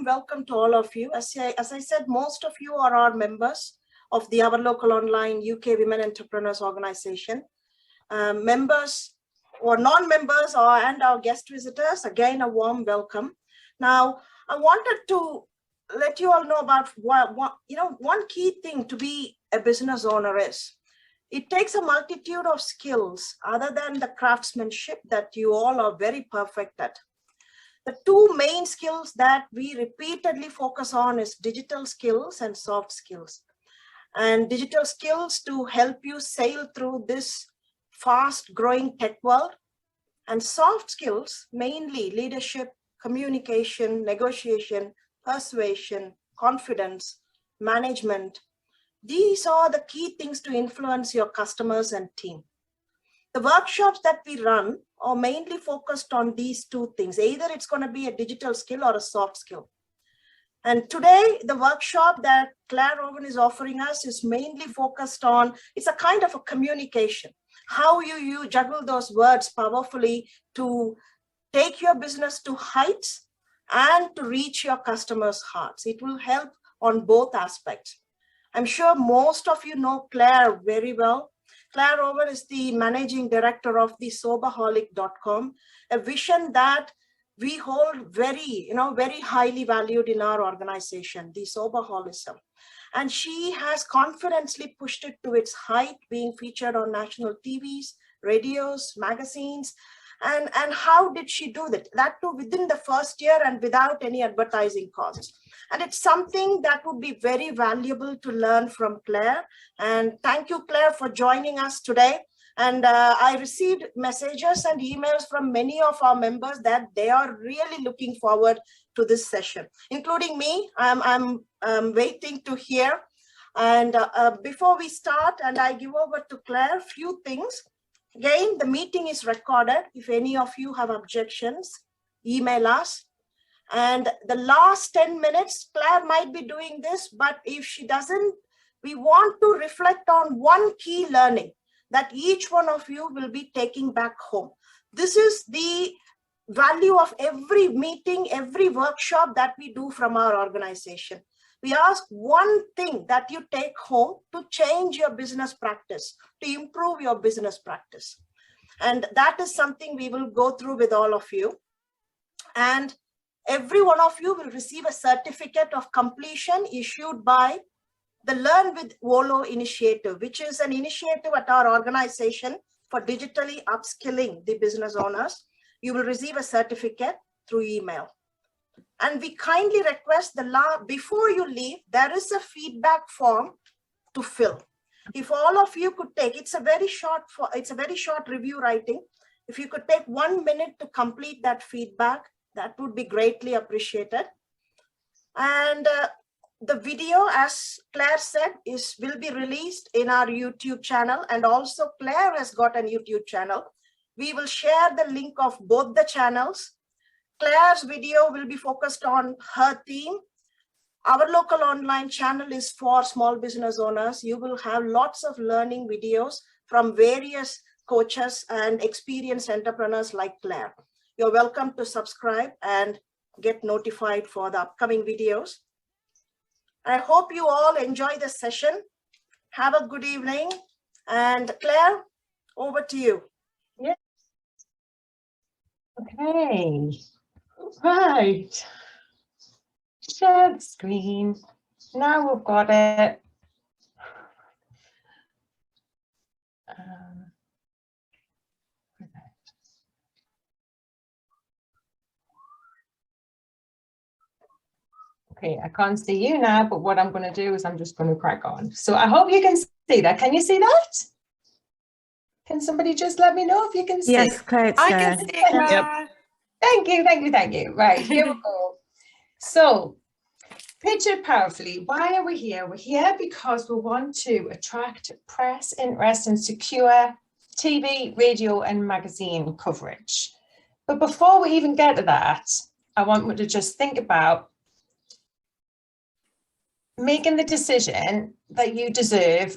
welcome to all of you. As I said, most of you are our members of the Our Local Online UK Women Entrepreneurs Organization. Members or non-members and our guest visitors, again, a warm welcome. Now, I wanted to let you all know about one key thing to be a business owner is. It takes a multitude of skills other than the craftsmanship that you all are very perfect at. The two main skills that we repeatedly focus on is digital skills and soft skills. And digital skills to help you sail through this fast growing tech world, and soft skills, mainly leadership, communication, negotiation, persuasion, confidence, management. These are the key things to influence your customers and team. The workshops that we run are mainly focused on these two things. Either it's going to be a digital skill or a soft skill. And today, the workshop that Claire Owen is offering us is mainly focused on, it's a kind of a communication. How you juggle those words powerfully to take your business to heights and to reach your customers' hearts. It will help on both aspects. I'm sure most of you know Claire very well. Claire Owen is the managing director of the soberholic.com, a vision that we hold very highly valued in our organization, the soberholism. And she has confidently pushed it to its height, being featured on national TVs, radios, magazines. And how did she do that? That too within the first year and without any advertising costs. And it's something that would be very valuable to learn from Claire. And thank you, Claire, for joining us today. And I received messages and emails from many of our members that they are really looking forward to this session, including me. I'm waiting to hear. And before we start and I give over to Claire, few things. Again, the meeting is recorded. If any of you have objections, email us. And the last 10 minutes, Claire might be doing this, but if she doesn't, we want to reflect on one key learning that each one of you will be taking back home. This is the value of every meeting, every workshop that we do from our organization. We ask one thing that you take home to change your business practice, to improve your business practice. And that is something we will go through with all of you. And every one of you will receive a certificate of completion issued by the Learn with OLO initiative, which is an initiative at our organization for digitally upskilling the business owners. You will receive a certificate through email. And we kindly request before you leave, there is a feedback form to fill. If all of you could take, it's a very short review writing. If you could take 1 minute to complete that feedback, that would be greatly appreciated. And the video, as Claire said, will be released in our YouTube channel. And also Claire has got a YouTube channel. We will share the link of both the channels. Claire's video will be focused on her theme. Our Local Online channel is for small business owners. You will have lots of learning videos from various coaches and experienced entrepreneurs like Claire. You're welcome to subscribe and get notified for the upcoming videos. I hope you all enjoy the session. Have a good evening. And Claire, over to you. Yeah. Okay. Right. Share the screen. Now we've got it. Okay, I can't see you now, but what I'm going to do is I'm just going to crack on. So I hope you can see that. Can you see that? Can somebody just let me know if you can see? Yes, Claire, I can see it, Claire. Yep. Thank you, thank you, thank you. Right, here we go. So, pictured powerfully, why are we here? We're here because we want to attract press, interest, and secure TV, radio, and magazine coverage. But before we even get to that, I want you to just think about making the decision that you deserve,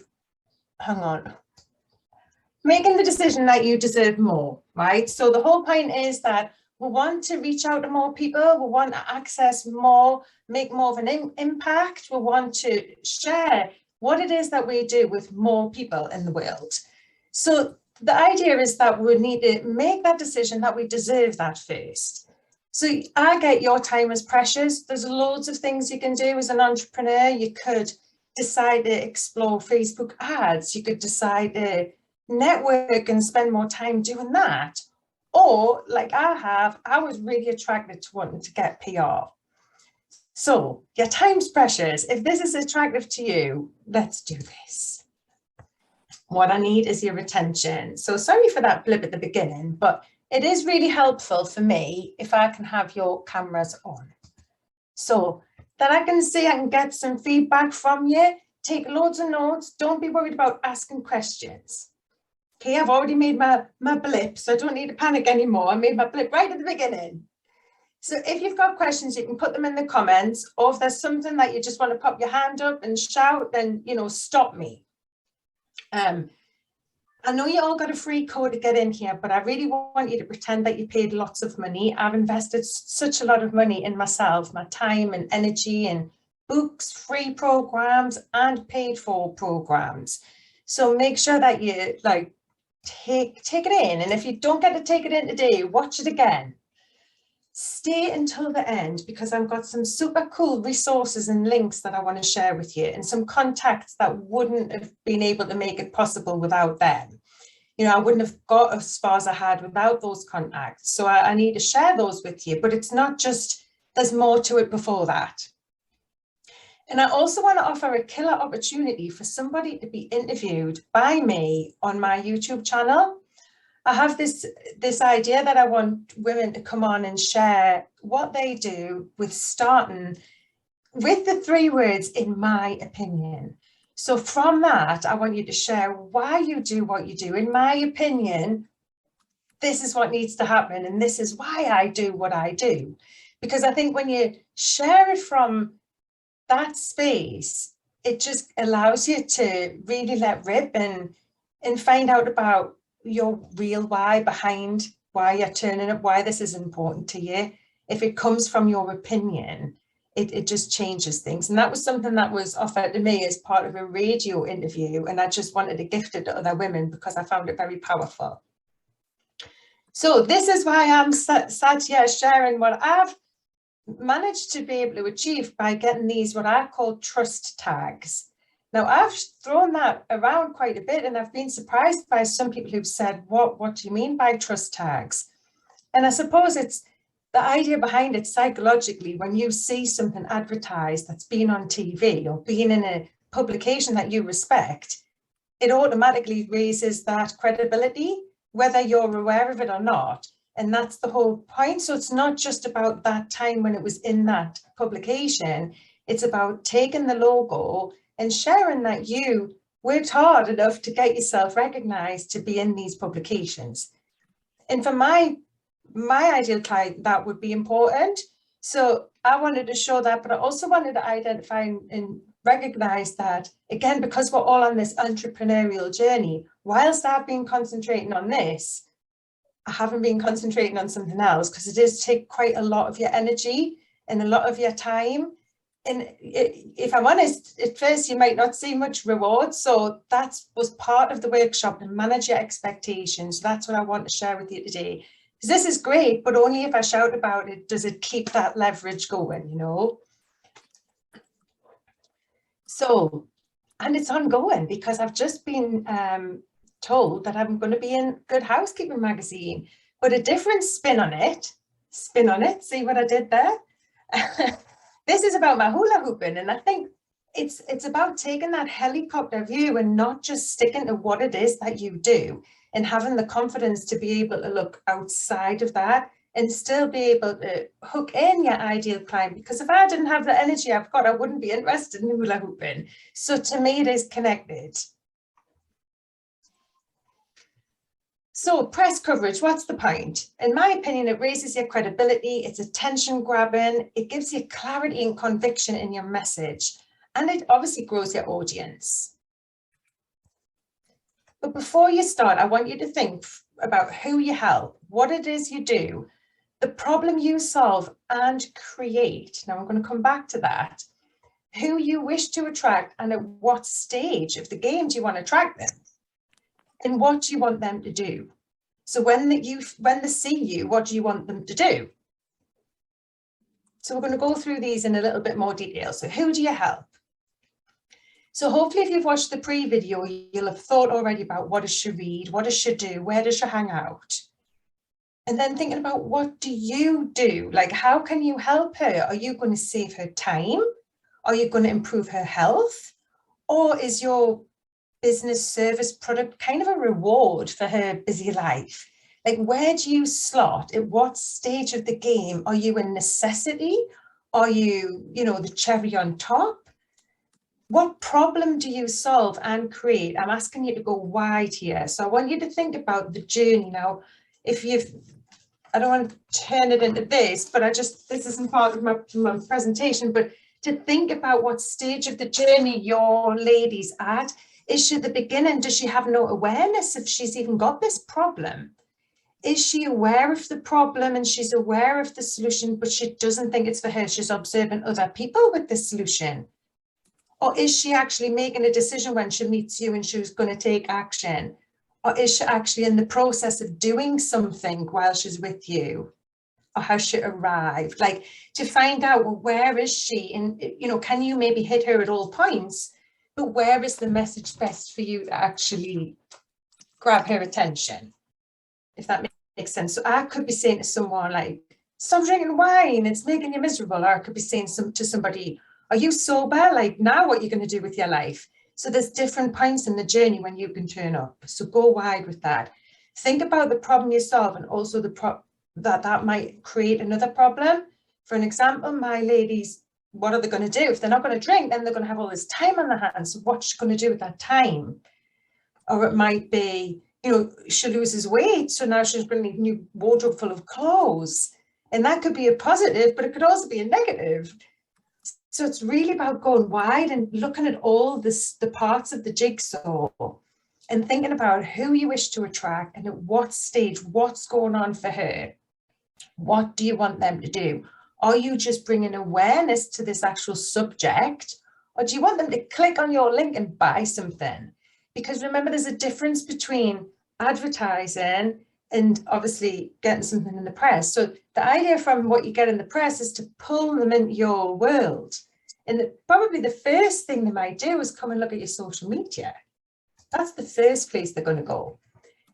making the decision that you deserve more, right? So the whole point is that We want to reach out to more people. We want to access more, make more of an impact. We want to share what it is that we do with more people in the world. So the idea is that we need to make that decision that we deserve that first. So I get your time is precious. There's loads of things you can do as an entrepreneur. You could decide to explore Facebook ads. You could decide to network and spend more time doing that. Or like I was really attracted to wanting to get PR. So your time's precious. If this is attractive to you, let's do this. What I need is your attention. So sorry for that blip at the beginning, but it is really helpful for me if I can have your cameras on. So that I can see, I can get some feedback from you. Take loads of notes. Don't be worried about asking questions. Okay, I've already made my blip, so I don't need to panic anymore. I made my blip right at the beginning. So if you've got questions, you can put them in the comments, or if there's something that you just want to pop your hand up and shout, then, you know, stop me. I know you all got a free code to get in here, but I really want you to pretend that you paid lots of money. I've invested such a lot of money in myself, my time and energy, and books, free programs and paid for programs. So make sure that you like take it in. And if you don't get to take it in today, watch it again. Stay until the end, because I've got some super cool resources and links that I want to share with you, and some contacts that wouldn't have been able to make it possible without them. You know, I wouldn't have got as far as I had without those contacts. So I need to share those with you, but it's not just, there's more to it before that. And I also want to offer a killer opportunity for somebody to be interviewed by me on my YouTube channel. I have this idea that I want women to come on and share what they do with starting with the 3 words, in my opinion. So from that, I want you to share why you do what you do. In my opinion, this is what needs to happen, and this is why I do what I do. Because I think when you share it from that space, it just allows you to really let rip and find out about your real why behind why you're turning up, why this is important to you. If it comes from your opinion, it just changes things. And that was something that was offered to me as part of a radio interview, and I just wanted to gift it to other women because I found it very powerful. So this is why I'm sat here sharing what I've managed to be able to achieve by getting these, what I call trust tags. Now, I've thrown that around quite a bit, and I've been surprised by some people who've said, what do you mean by trust tags? And I suppose it's the idea behind it psychologically. When you see something advertised that's been on TV or been in a publication that you respect, it automatically raises that credibility, whether you're aware of it or not. And that's the whole point. So it's not just about that time when it was in that publication. It's about taking the logo and sharing that you worked hard enough to get yourself recognized to be in these publications. And for my ideal client, that would be important. So I wanted to show that, but I also wanted to identify and recognize that, again, because we're all on this entrepreneurial journey, whilst I've been concentrating on this, I haven't been concentrating on something else, because it does take quite a lot of your energy and a lot of your time. And if I'm honest, at first you might not see much reward. So that was part of the workshop, and manage your expectations. That's what I want to share with you today. Because this is great, but only if I shout about it does it keep that leverage going, you know. So, and it's ongoing, because I've just been told that I'm going to be in Good Housekeeping magazine, but a different spin on it. See what I did there? This is about my hula hooping, and I think it's about taking that helicopter view and not just sticking to what it is that you do, and having the confidence to be able to look outside of that and still be able to hook in your ideal client. Because if I didn't have the energy I've got, I wouldn't be interested in hula hooping. So to me, it is connected. So press coverage, what's the point? In my opinion, it raises your credibility, it's attention grabbing, it gives you clarity and conviction in your message, and it obviously grows your audience. But before you start, I want you to think about who you help, what it is you do, the problem you solve and create. Now I'm going to come back to that. Who you wish to attract and at what stage of the game do you want to attract them? And what do you want them to do? So when they see you, what do you want them to do? So we're going to go through these in a little bit more detail. So who do you help? So hopefully if you've watched the pre-video, you'll have thought already about what does she read? What does she do? Where does she hang out? And then thinking about what do you do? Like, how can you help her? Are you going to save her time? Are you going to improve her health? Or is your business service product kind of a reward for her busy life? Like, where do you slot? At what stage of the game? Are you a necessity? Are you, the cherry on top? What problem do you solve and create? I'm asking you to go wide here. So I want you to think about the journey. Now, I don't want to turn it into this, but this isn't part of my presentation, but to think about what stage of the journey your lady's at. Is she at the beginning? Does she have no awareness if she's even got this problem? Is she aware of the problem and she's aware of the solution, but she doesn't think it's for her? She's observing other people with the solution. Or is she actually making a decision when she meets you and she's going to take action? Or is she actually in the process of doing something while she's with you? Or has she arrived? Like, to find out, well, where is she? And, can you maybe hit her at all points? But where is the message best for you to actually grab her attention? If that makes sense. So I could be saying to someone like, stop drinking wine, it's making you miserable. Or I could be saying to somebody, are you sober? Like, now what are you going to do with your life? So there's different points in the journey when you can turn up. So go wide with that. Think about the problem you solve and also that might create another problem. For an example, my ladies, what are they going to do? If they're not going to drink, then they're going to have all this time on their hands. So what's she going to do with that time? Or it might be, she loses weight, so now she's going to need a new wardrobe full of clothes. And that could be a positive, but it could also be a negative. So it's really about going wide and looking at all the parts of the jigsaw and thinking about who you wish to attract and at what stage, what's going on for her. What do you want them to do? Are you just bringing awareness to this actual subject, or do you want them to click on your link and buy something? Because remember, there's a difference between advertising and obviously getting something in the press. So the idea from what you get in the press is to pull them into your world. And probably the first thing they might do is come and look at your social media. That's the first place they're going to go.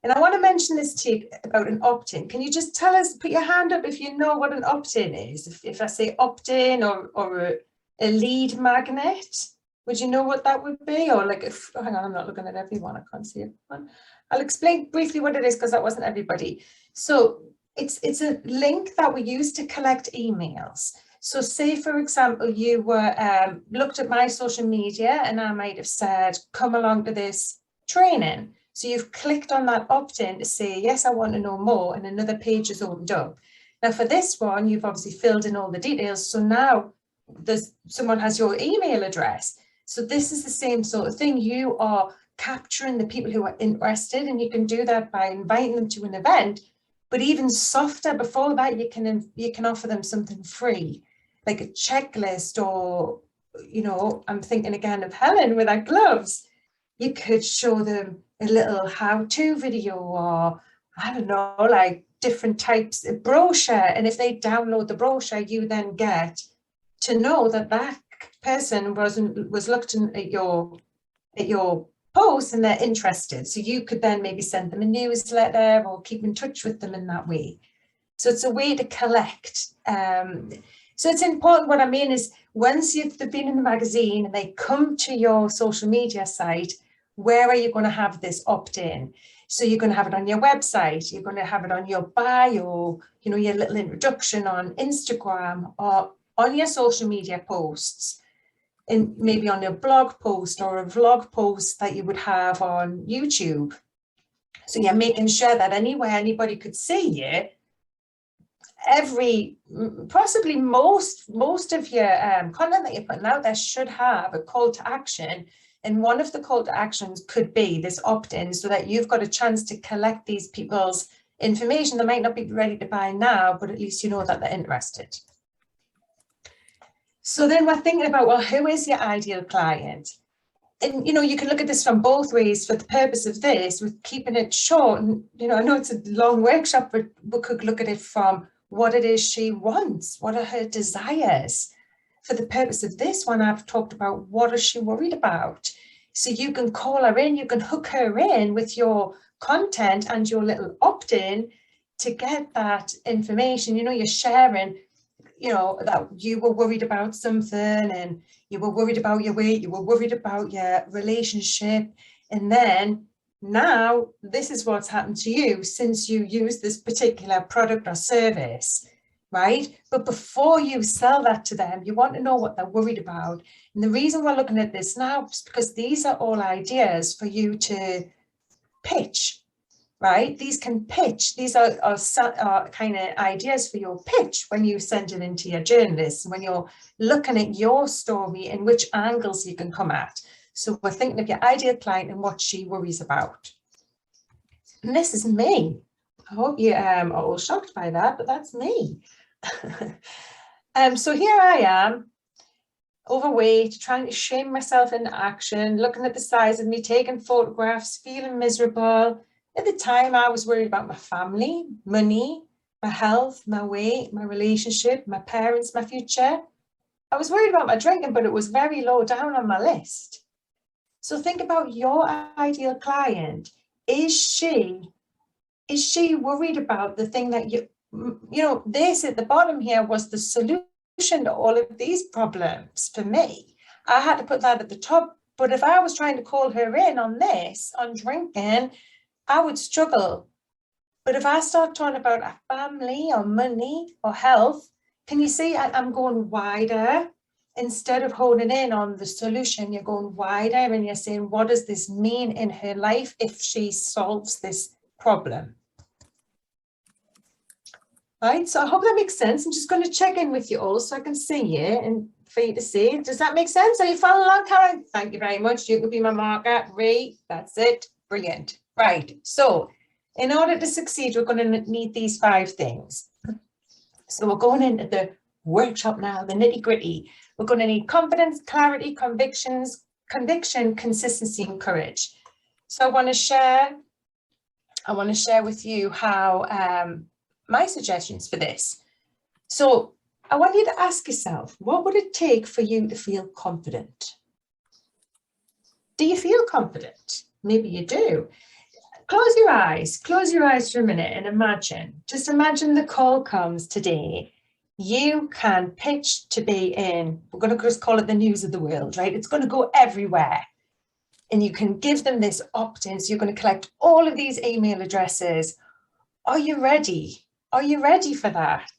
And I want to mention this to you about an opt-in. Can you just tell us, put your hand up if you know what an opt-in is? If I say opt-in or a lead magnet, would you know what that would be? Or like, hang on, I'm not looking at everyone. I can't see everyone. I'll explain briefly what it is because that wasn't everybody. So it's a link that we use to collect emails. So say, for example, you were looked at my social media and I might have said, come along to this training. So you've clicked on that opt-in to say, yes, I want to know more, and another page is opened up. Now for this one, you've obviously filled in all the details. So now someone has your email address. So this is the same sort of thing. You are capturing the people who are interested, and you can do that by inviting them to an event. But even softer, before that, you can offer them something free, like a checklist, or, I'm thinking again of Helen with her gloves. You could show them a little how-to video, or I don't know, like different types of brochure. And if they download the brochure, you then get to know that person was looking at your post and they're interested. So you could then maybe send them a newsletter or keep in touch with them in that way. So it's a way to collect. So it's important. What I mean is, once they've been in the magazine and they come to your social media site, where are you going to have this opt-in? So you're going to have it on your website, you're going to have it on your bio, your little introduction on Instagram, or on your social media posts, and maybe on your blog post or a vlog post that you would have on YouTube. So you're making sure that anywhere anybody could see you, possibly most of your content that you're putting out there should have a call to action. And one of the call to actions could be this opt-in, so that you've got a chance to collect these people's information. They might not be ready to buy now, but at least you know that they're interested. So then we're thinking about, well, who is your ideal client? And, you know, you can look at this from both ways for the purpose of this, with keeping it short. And, you know, I know it's a long workshop, but we could look at it from what it is she wants. What are her desires? For the purpose of this one, I've talked about what is she worried about. So you can call her in, you can hook her in with your content and your little opt-in to get that information. You know, you're sharing, you know, that you were worried about something, and you were worried about your weight, you were worried about your relationship, and then now this is what's happened to you since you use this particular product or service, right? But before you sell that to them, you want to know what they're worried about. And the reason we're looking at this now is because these are all ideas for you to pitch, right? These can pitch. These are kind of ideas for your pitch when you send it into your journalist, when you're looking at your story and which angles you can come at. So we're thinking of your ideal client and what she worries about. And this is me. I hope you are all shocked by that, but that's me. So here I am, overweight, trying to shame myself into action, looking at the size of me, taking photographs, feeling miserable. At the time, I was worried about my family, money, my health, my weight, my relationship, my parents, my future. I was worried about my drinking, but it was very low down on my list. So think about your ideal client. Is she worried about the thing that you know, this at the bottom here was the solution to all of these problems for me. I had to put that at the top, but if I was trying to call her in on this, on drinking, I would struggle. But if I start talking about a family or money or health, can you see I'm going wider? Instead of holding in on the solution, you're going wider and you're saying, what does this mean in her life if she solves this problem? Right, so I hope that makes sense. I'm just going to check in with you all so I can see you and for you to see. Does that make sense? Are you following along, Karen? Thank you very much. You could be my marker. Great, that's it. Brilliant. Right, so in order to succeed, we're going to need these 5 things. So we're going into the workshop now, the nitty gritty. We're going to need confidence, clarity, conviction, consistency, and courage. So I want to share with you how my suggestions for this. So I want you to ask yourself, what would it take for you to feel confident? Do you feel confident? Maybe you do. Close your eyes for a minute and imagine, just imagine the call comes today. You can pitch to be in, we're going to just call it the news of the world, right? It's going to go everywhere. And you can give them this opt-in. So you're going to collect all of these email addresses. Are you ready? Are you ready for that?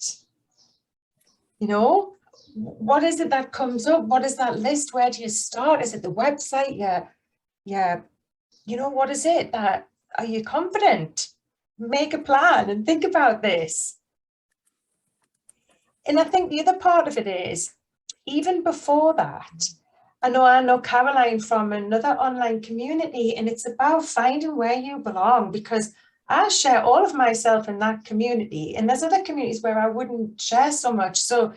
You know, what is it that comes up? What is that list? Where do you start? Is it the website? Yeah. You know, what is it that, are you confident? Make a plan and think about this. And I think the other part of it is, even before that, I know Caroline from another online community, and it's about finding where you belong, because I share all of myself in that community, and there's other communities where I wouldn't share so much. So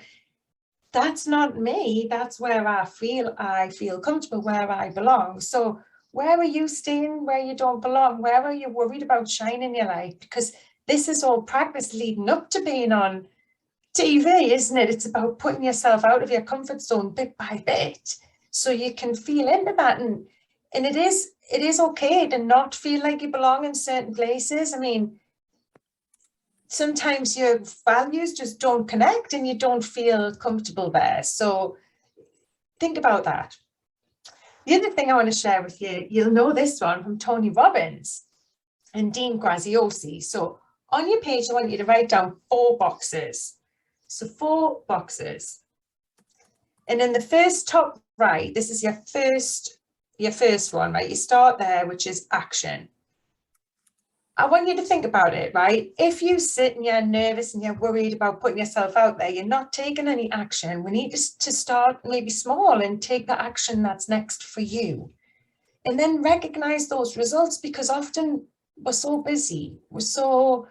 that's not me. That's where I feel comfortable, where I belong. So where are you staying where you don't belong? Where are you worried about shining your light? Because this is all practice leading up to being on TV, isn't it? It's about putting yourself out of your comfort zone bit by bit, so you can feel into that. And it is okay to not feel like you belong in certain places. I mean, sometimes your values just don't connect and you don't feel comfortable there. So think about that. The other thing I want to share with you, you'll know this one from Tony Robbins and Dean Graziosi. So on your page, I want you to write down 4 boxes. So 4 boxes. And in the first top right, this is your first one, right? You start there, which is action. I want you to think about it, right? If you sit and you're nervous and you're worried about putting yourself out there, you're not taking any action. We need to start maybe small and take the action that's next for you. And then recognize those results, because often we're so busy. We're so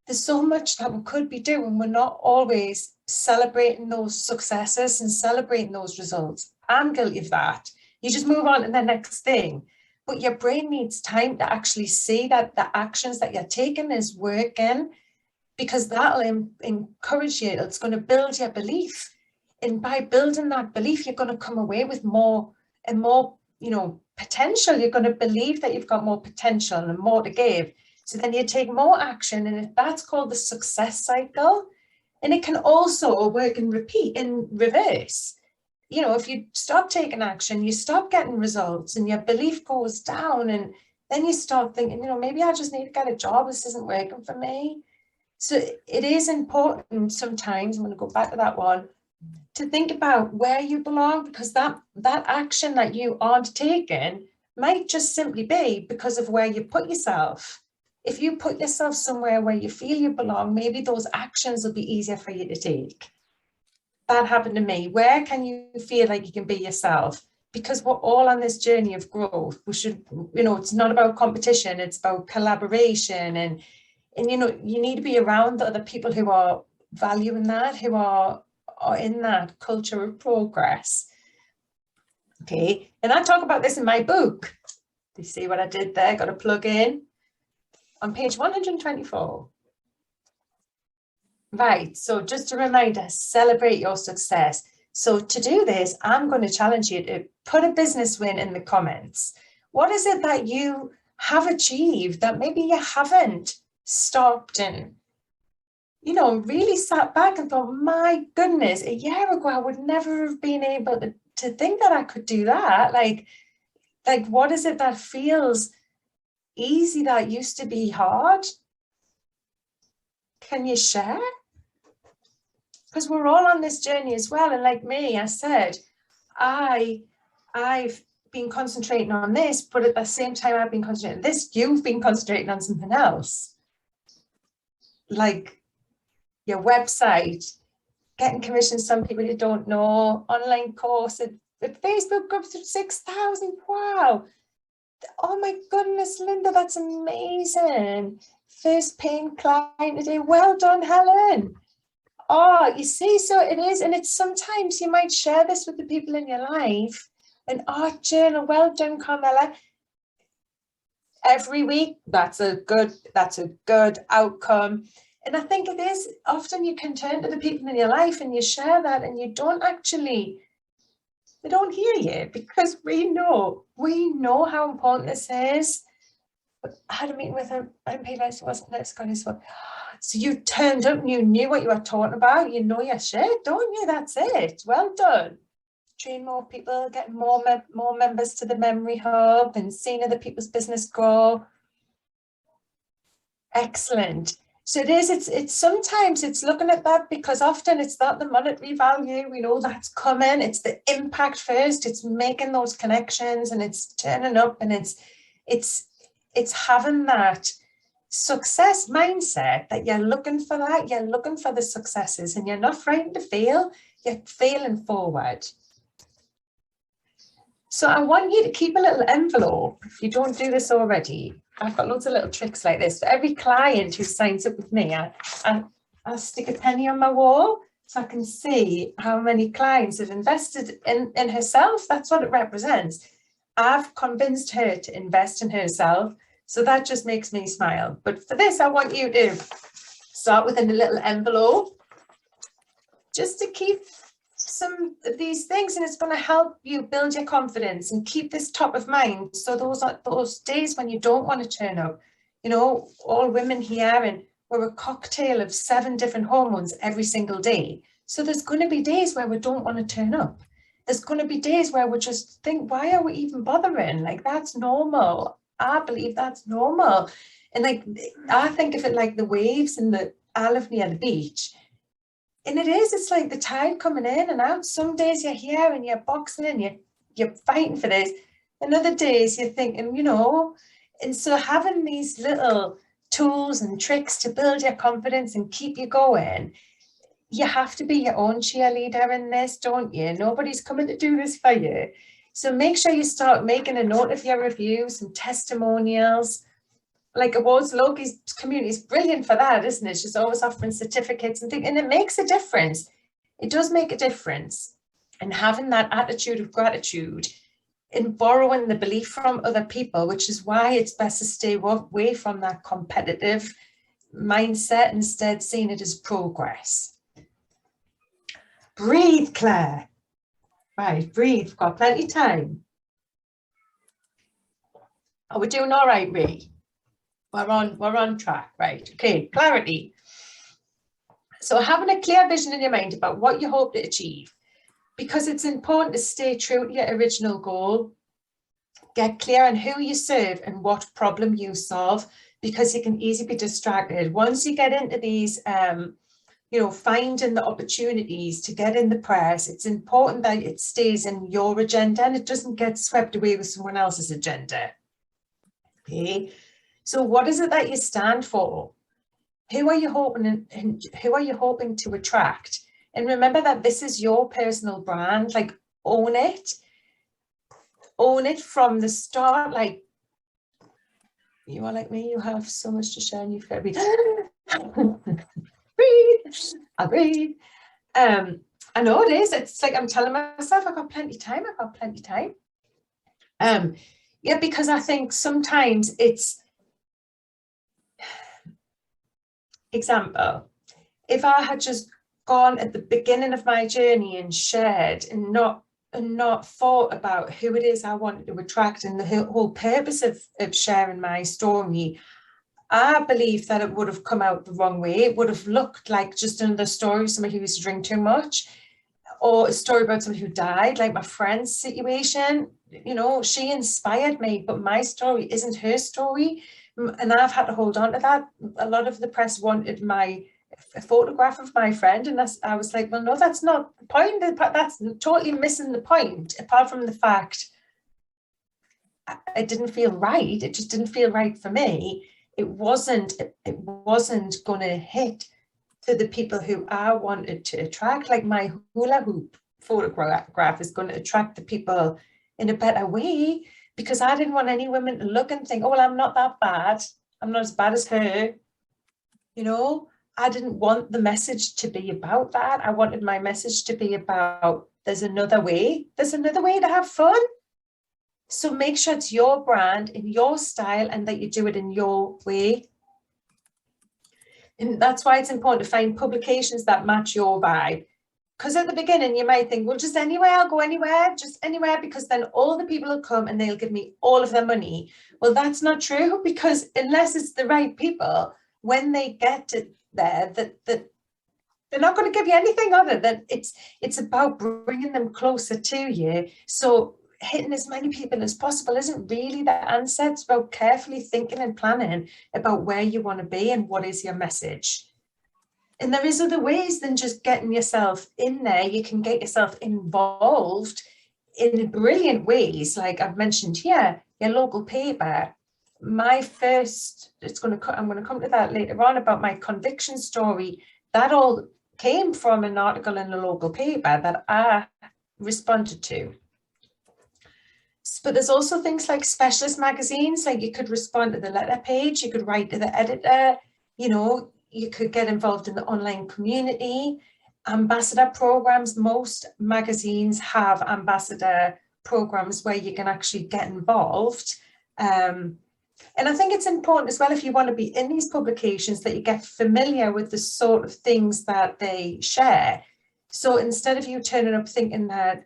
there's so much that we could be doing. We're not always celebrating those successes and celebrating those results. I'm guilty of that. You just move on to the next thing. But your brain needs time to actually see that the actions that you're taking is working, because that'll encourage you. It's going to build your belief. And by building that belief, you're going to come away with more and more, potential. You're going to believe that you've got more potential and more to give. So then you take more action, and that's called the success cycle. And it can also work and repeat in reverse. If you stop taking action, you stop getting results and your belief goes down, and then you start thinking, maybe I just need to get a job. This isn't working for me. So it is important sometimes, I'm going to go back to that one, to think about where you belong, because that action that you aren't taking might just simply be because of where you put yourself. If you put yourself somewhere where you feel you belong, maybe those actions will be easier for you to take. That happened to me. Where can you feel like you can be yourself? Because we're all on this journey of growth. We should, it's not about competition, it's about collaboration. And you need to be around the other people who are valuing that, who are in that culture of progress. Okay, and I talk about this in my book. Do you see what I did there? Got a plug in on page 124. Right, so just a reminder, celebrate your success. So to do this, I'm going to challenge you to put a business win in the comments. What is it that you have achieved that maybe you haven't stopped and, really sat back and thought, my goodness, a year ago, I would never have been able to think that I could do that. Like, what is it that feels easy that used to be hard? Can you share? Because we're all on this journey as well. And like me, I said, I've been concentrating on this, but at the same time I've been concentrating on this, you've been concentrating on something else. Like your website, getting commissions, some people you don't know, online course, the Facebook groups of 6,000. Wow. Oh my goodness, Linda, that's amazing. First paying client today. Well done, Helen. Oh, you see, so it is. And it's sometimes you might share this with the people in your life. An art journal. Well done, Carmela. Every week, that's a good outcome. And I think it is often you can turn to the people in your life and you share that, and you don't actually, they don't hear you, because we know how important this is. But I had a meeting with her, so you turned up and you knew what you were talking about. You know your shit, don't you? That's it. Well done. Train more people, get more members to the Memory Hub, and seeing other people's business grow. Excellent. So it's sometimes it's looking at that, because often it's not the monetary value, we know that's coming, it's the impact first, it's making those connections, and it's turning up, and it's having that success mindset that you're looking for, that you're looking for the successes, and you're not frightened to fail, you're failing forward. So I want you to keep a little envelope. If you don't do this already, I've got loads of little tricks like this. For every client who signs up with me, I'll stick a penny on my wall so I can see how many clients have invested in herself. That's what it represents. I've convinced her to invest in herself. So that just makes me smile. But for this, I want you to start with a little envelope just to keep some of these things, and it's going to help you build your confidence and keep this top of mind. So those days when you don't want to turn up, all women here, and we're a cocktail of 7 different hormones every single day. So there's going to be days where we don't want to turn up. There's going to be days where we just think, why are we even bothering? Like, that's normal. I believe that's normal. And like, I think of it like the waves I live near the beach. And it's like the tide coming in and out. Some days you're here and you're boxing and you're fighting for this. And other days you're thinking, and so having these little tools and tricks to build your confidence and keep you going, you have to be your own cheerleader in this, don't you? Nobody's coming to do this for you. So make sure you start making a note of your reviews and testimonials. like awards, local community is brilliant for that, isn't it? She's always offering certificates and things, and it makes a difference. It does make a difference. And having that attitude of gratitude in borrowing the belief from other people, which is why it's best to stay away from that competitive mindset, instead seeing it as progress. Breathe, Claire. Right, breathe. We've got plenty of time. Are we doing all right, Ree? We're on track, right? Okay, clarity. So having a clear vision in your mind about what you hope to achieve, because it's important to stay true to your original goal. Get clear on who you serve and what problem you solve, because you can easily be distracted. Once you get into these, you know, finding the opportunities to get in the press, it's important that it stays in your agenda and it doesn't get swept away with someone else's agenda. Okay, so what is it that you stand for? Who are you hoping and who are you hoping to attract? And remember that this is your personal brand. Like, own it. Own it from the start. Like, you are like me, you have so much to share and you've got to be breathe. I'll breathe. I know it is. It's like I'm telling myself I've got plenty of time. I've got plenty of time. Yeah, because I think sometimes it's, example, if I had just gone at the beginning of my journey and shared and not thought about who it is I wanted to attract and the whole purpose of sharing my story, I believe that it would have come out the wrong way. It would have looked like just another story of somebody who used to drink too much, or a story about somebody who died, like my friend's situation. You know, she inspired me, but my story isn't her story. And I've had to hold on to that. A lot of the press wanted a photograph of my friend, and I was like, well, no, that's not the point. That's totally missing the point, apart from the fact it didn't feel right. It just didn't feel right for me. It wasn't going to hit to the people who I wanted to attract. Like, my hula hoop photograph is going to attract the people in a better way, because I didn't want any women to look and think, oh, well, I'm not that bad. I'm not as bad as her. You know, I didn't want the message to be about that. I wanted my message to be about, there's another way. There's another way to have fun. So make sure it's your brand, in your style, and that you do it in your way. And that's why it's important to find publications that match your vibe. Because at the beginning, you might think, well, just anywhere, I'll go anywhere, just anywhere, because then all the people will come and they'll give me all of their money. Well, that's not true, because unless it's the right people, when they get to there, that they're not going to give you anything other than it's about bringing them closer to you. So hitting as many people as possible isn't really the answer. It's about carefully thinking and planning about where you want to be and what is your message. And there is other ways than just getting yourself in there. You can get yourself involved in brilliant ways. Like I've mentioned here, your local paper. My first, I'm going to come to that later on about my conviction story. That all came from an article in a local paper that I responded to. But there's also things like specialist magazines, like you could respond to the letter page, you could write to the editor, you know, you could get involved in the online community, ambassador programs. Most magazines have ambassador programs where you can actually get involved. And I think it's important as well, if you want to be in these publications, that you get familiar with the sort of things that they share. So instead of you turning up thinking that,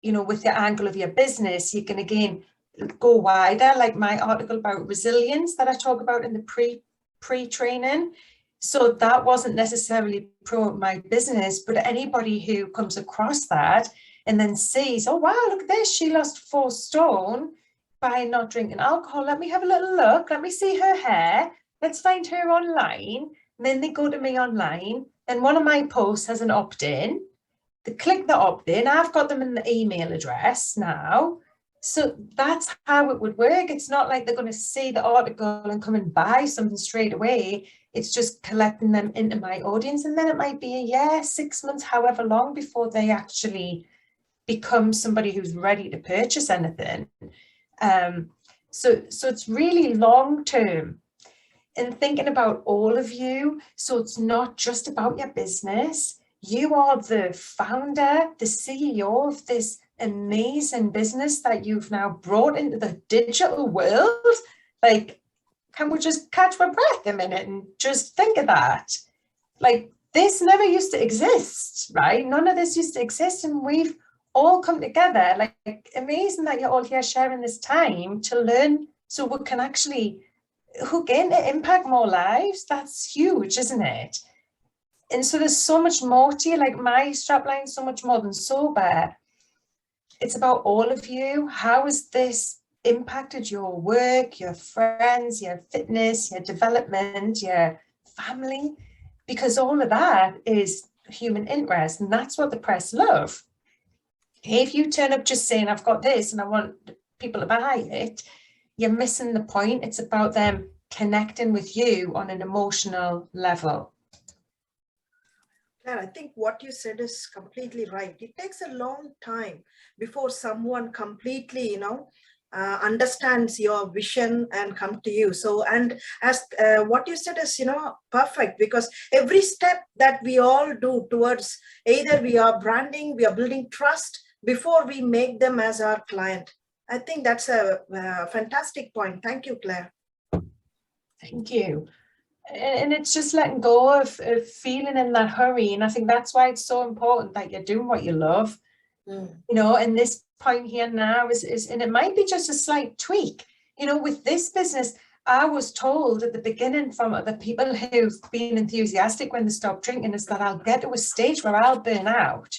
you know, with the angle of your business, you can again go wider, like my article about resilience that I talk about in the pre-training. So that wasn't necessarily pro my business, but anybody who comes across that and then sees, oh, wow, look at this, she lost 4 stone by not drinking alcohol. Let me have a little look. Let me see her hair. Let's find her online. And then they go to me online. And one of my posts has an opt-in. They click the opt-in. I've got them in the email address now. So that's how it would work. It's not like they're going to see the article and come and buy something straight away. It's just collecting them into my audience. And then it might be a year, 6 months, however long before they actually become somebody who's ready to purchase anything. So it's really long term and thinking about all of you. So it's not just about your business. You are the founder, the CEO of this amazing business that you've now brought into the digital world. Like, can we just catch my breath a minute and just think of that? Like, this never used to exist, right? None of this used to exist, and we've all come together. Like, amazing that you're all here sharing this time to learn so we can actually hook in to impact more lives. That's huge, isn't it? And so there's so much more to you. Like, my strapline, so much more than sober. It's about all of you. How has this impacted your work, your friends, your fitness, your development, your family? Because all of that is human interest, and that's what the press love. If you turn up just saying, I've got this and I want people to buy it, you're missing the point. It's about them connecting with you on an emotional level. Claire, I think what you said is completely right. It takes a long time before someone completely, understands your vision and come to you. So, and as what you said is, perfect, because every step that we all do towards either we are branding, we are building trust before we make them as our client. I think that's a fantastic point. Thank you, Claire. Thank you. And it's just letting go of feeling in that hurry. And I think that's why it's so important that you're doing what you love. And this point here now is, and it might be just a slight tweak, with this business. I was told at the beginning from other people who've been enthusiastic when they stop drinking is that I'll get to a stage where I'll burn out.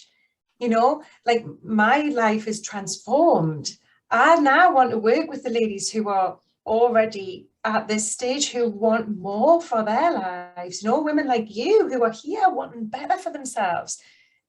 Like, my life is transformed. I now want to work with the ladies who are already at this stage, who want more for their lives, women like you who are here wanting better for themselves.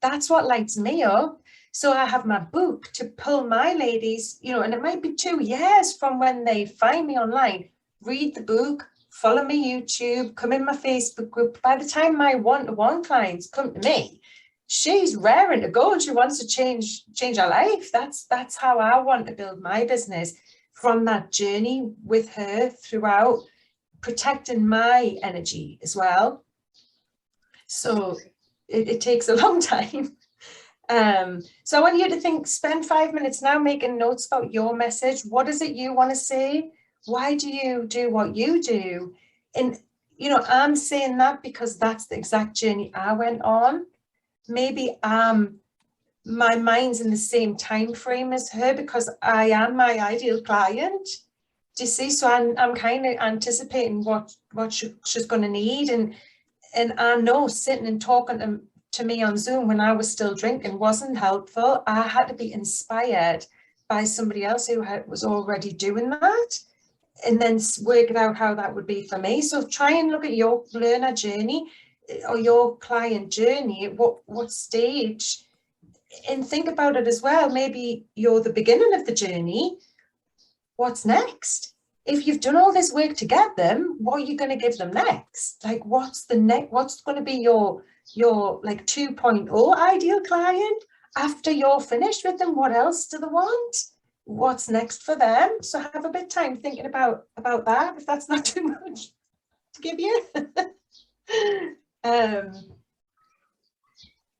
That's what lights me up. So I have my book to pull my ladies, and it might be 2 years from when they find me online, read the book, follow me YouTube, come in my Facebook group. By the time my one-to-one clients come to me, she's raring to go and she wants to change her life. That's how I want to build my business, from that journey with her throughout, protecting my energy as well. So it takes a long time. So I want you to spend 5 minutes now making notes about your message. What is it you want to say? Why do you do what you do? And, I'm saying that because that's the exact journey I went on. Maybe my mind's in the same time frame as her because I am my ideal client. Do you see? So I'm kind of anticipating what she's going to need, and I know sitting and talking to me on Zoom when I was still drinking wasn't helpful. I had to be inspired by somebody else who was already doing that, and then work it out how that would be for me. So try and look at your learner journey or your client journey, what stage. And think about it as well. Maybe you're the beginning of the journey. What's next? If you've done all this work to get them, what are you going to give them next? Like, what's the next? What's going to be your like 2.0 ideal client? After you're finished with them, what else do they want? What's next for them? So have a bit of time thinking about that, if that's not too much to give you.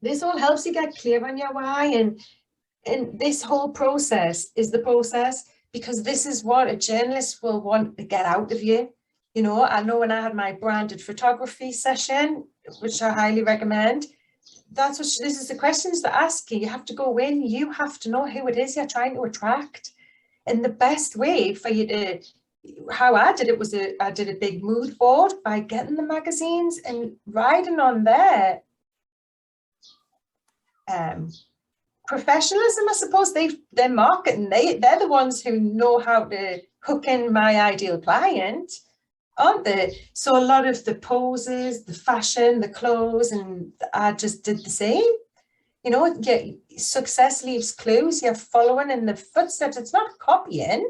This all helps you get clear on your why, and this whole process is the process, because this is what a journalist will want to get out of you. I know when I had my branded photography session, which I highly recommend, this is the questions that ask you. You have to go in, you have to know who it is you're trying to attract. And the best way for you to, how I did it was I did a big mood board by getting the magazines and writing on there. Professionalism, I suppose. They're marketing, they're the ones who know how to hook in my ideal client, aren't they? So a lot of the poses, the fashion, the clothes, and I just did the same. Success leaves clues. You're following in the footsteps. It's not copying,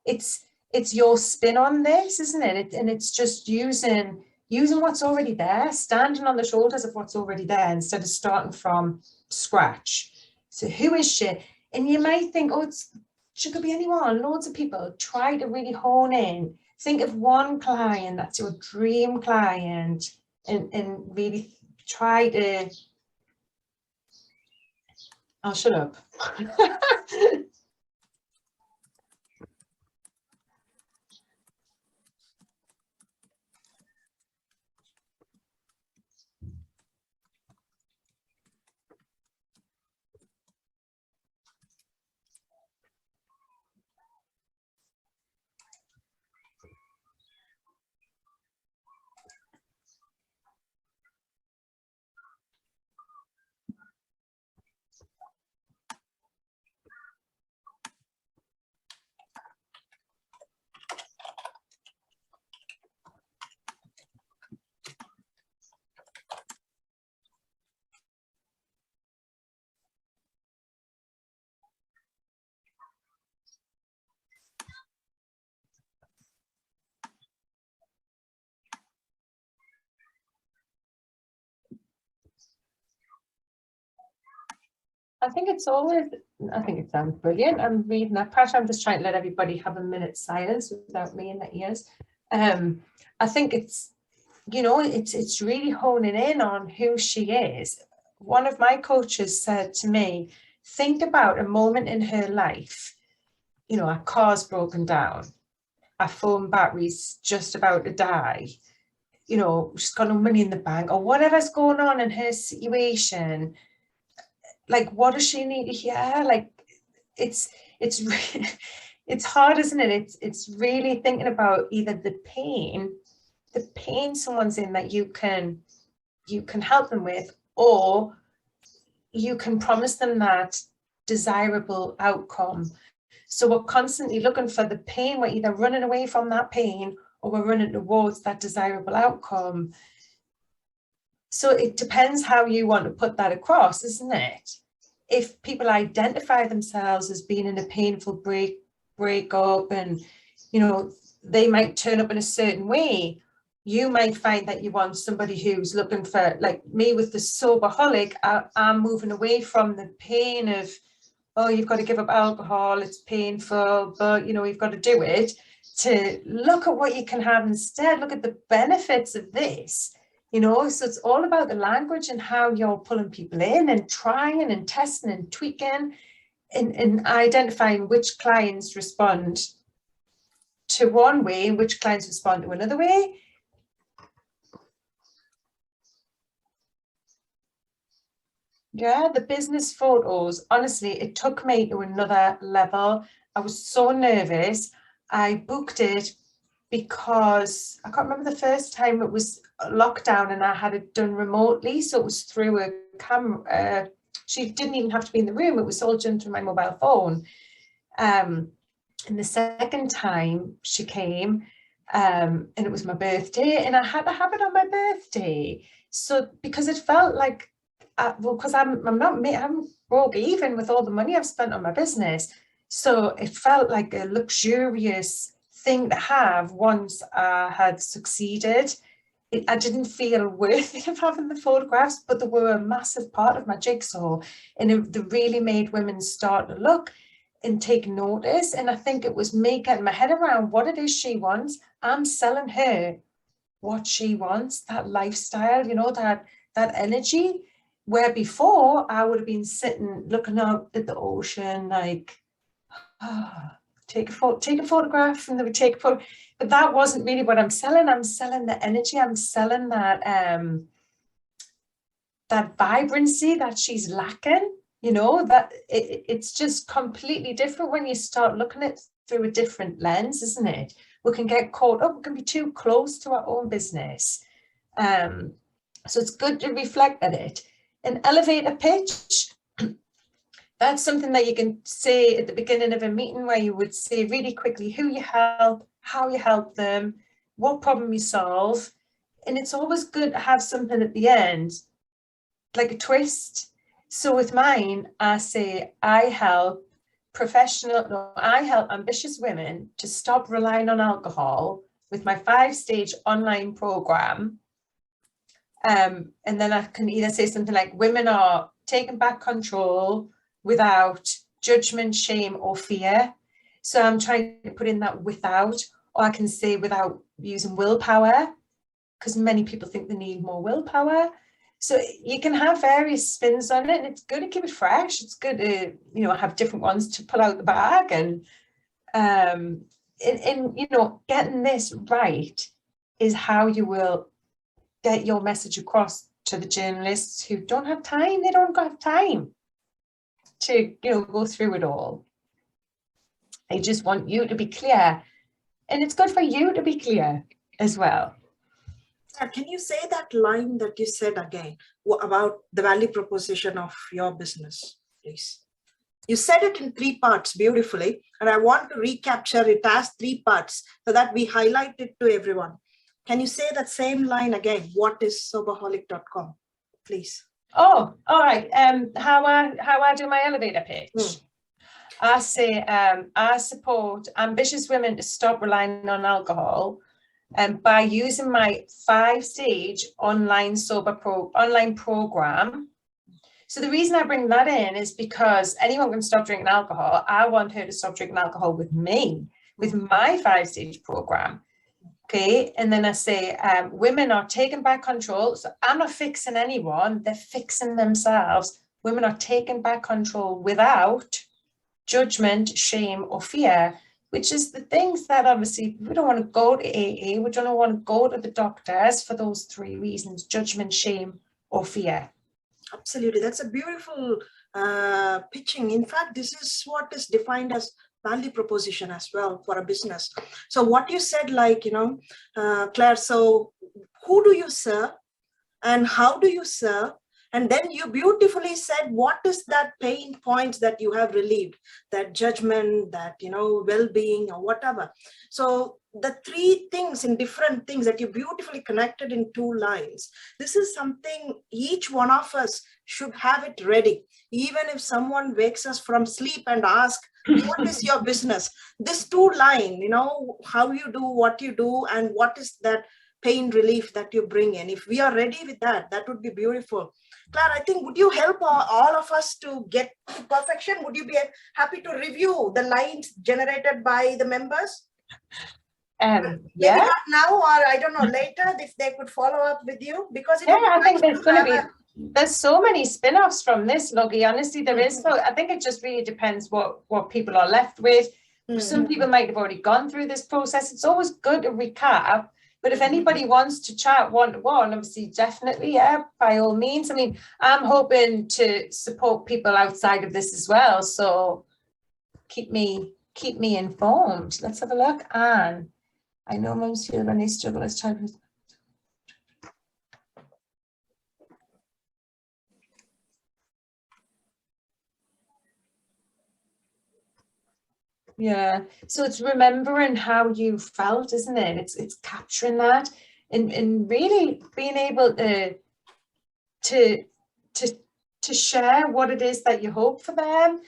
it's your spin on this, isn't it? And it's just using what's already there, standing on the shoulders of what's already there instead of starting from scratch. So who is she? And you might think, oh, She could be anyone, loads of people. Try to really hone in. Think of one client that's your dream client, and really try to, I'll shut up. I think it sounds brilliant. I'm reading that part. I'm just trying to let everybody have a minute's silence without me in their ears. I think it's, you know, it's really honing in on who she is. One of my coaches said to me, think about a moment in her life, you know, her car's broken down, her phone battery's just about to die, you know, she's got no money in the bank, or whatever's going on in her situation. Like, what does she need to hear? Like, it's really, it's hard, isn't it? It's really thinking about either the pain someone's in that you can help them with, or you can promise them that desirable outcome. So we're constantly looking for the pain. We're either running away from that pain or we're running towards that desirable outcome. So it depends how you want to put that across, isn't it? If people identify themselves as being in a painful breakup, and, you know, they might turn up in a certain way, you might find that you want somebody who's looking for, like me with the soberholic, I'm moving away from the pain of, oh, you've got to give up alcohol, it's painful, but, you know, you've got to do it, to look at what you can have instead, look at the benefits of this. You know, so it's all about the language and how you're pulling people in and trying and testing and tweaking and identifying which clients respond to one way and which clients respond to another way. Yeah, the business photos, honestly, it took me to another level. I was so nervous. I booked it because I can't remember the first time, it was lockdown and I had it done remotely. So it was through a camera. She didn't even have to be in the room. It was all done through my mobile phone. And the second time she came, and it was my birthday, and I had to have it on my birthday. So because it felt like, well, because I'm broke even with all the money I've spent on my business. So it felt like a luxurious thing to have once I had succeeded. I didn't feel worthy of having the photographs, but they were a massive part of my jigsaw, and they really made women start to look and take notice. And I think it was me getting my head around what it is she wants. I'm selling her what she wants, that lifestyle, you know, that energy, where before I would have been sitting looking out at the ocean, like, take a photograph, and they would take a photo. But that wasn't really what I'm selling. I'm selling the energy. I'm selling that that vibrancy that she's lacking. You know, that it's just completely different when you start looking at it through a different lens, isn't it? We can get caught up. We can be too close to our own business. So it's good to reflect at it. An elevator pitch. That's something that you can say at the beginning of a meeting, where you would say really quickly who you help, how you help them, what problem you solve. And it's always good to have something at the end, like a twist. So with mine, I say, I help ambitious women to stop relying on alcohol with my 5-stage online program. And then I can either say something like, women are taking back control without judgment, shame, or fear. So I'm trying to put in that without, or I can say without using willpower, because many people think they need more willpower. So you can have various spins on it, and it's good to keep it fresh. It's good to, you know, have different ones to pull out the bag, and you know, getting this right is how you will get your message across to the journalists who don't have time. They don't have time to, you know, go through it all. They just want you to be clear, and it's good for you to be clear as well. Can you say that line that you said again about the value proposition of your business, please? You said it in 3 parts beautifully, and I want to recapture it as 3 parts so that we highlight it to everyone. Can you say that same line again? What is soberholic.com, please? Oh, all right. How I do my elevator pitch. I say I support ambitious women to stop relying on alcohol, and by using my 5-stage online online program. So the reason I bring that in is because anyone can stop drinking alcohol. I want her to stop drinking alcohol with me, with my 5-stage program. Okay, and then I say women are taking back control. So I'm not fixing anyone, they're fixing themselves. Women are taking back control without judgment, shame, or fear, which is the things that obviously we don't want to go to AA, we don't want to go to the doctors for those 3 reasons: judgment, shame, or fear. Absolutely, that's a beautiful pitching. In fact, this is what is defined as value proposition as well for a business. So what you said, like, you know, Claire, so who do you serve and how do you serve? And then you beautifully said, what is that pain points that you have relieved, that judgment, that, you know, well-being or whatever. So the 3 things in different things that you beautifully connected in 2 lines. This is something each one of us should have it ready. Even if someone wakes us from sleep and asks, what is your business? This 2 line, you know, how you do what you do and what is that pain relief that you bring in. If we are ready with that, that would be beautiful. Claire, I think, would you help all of us to get to perfection? Would you be happy to review the lines generated by the members? Yeah. Maybe not now, or I don't know, later, if they could follow up with you, because I think there's going to be, there's so many spin-offs from this, Logie. Honestly, there is. So I think it just really depends what people are left with. Some people might have already gone through this process. It's always good to recap. But if anybody wants to chat one-to-one, obviously, definitely, yeah, by all means. I mean, I'm hoping to support people outside of this as well. So keep me informed. Let's have a look. Anne, I know most feel when they struggle as childhood. Yeah, so it's remembering how you felt, isn't it? It's capturing that and really being able to share what it is that you hope for them.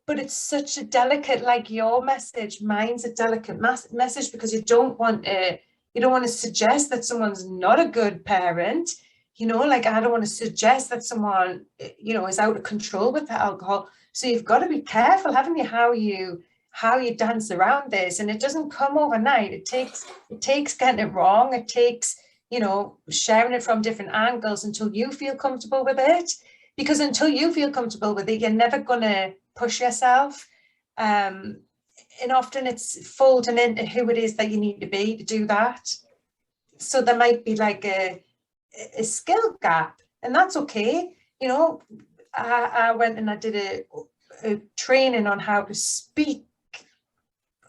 But it's such a delicate, like your message, mine's a delicate message, because you don't want to suggest that someone's not a good parent. You know, like, I don't want to suggest that someone, you know, is out of control with the alcohol. So you've got to be careful, haven't you, how you dance around this. And it doesn't come overnight. It takes getting it wrong. It takes, you know, sharing it from different angles until you feel comfortable with it. Because until you feel comfortable with it, you're never going to push yourself. And often it's folding into who it is that you need to be to do that. So there might be like a skill gap, and that's okay. You know, I went and I did a training on how to speak.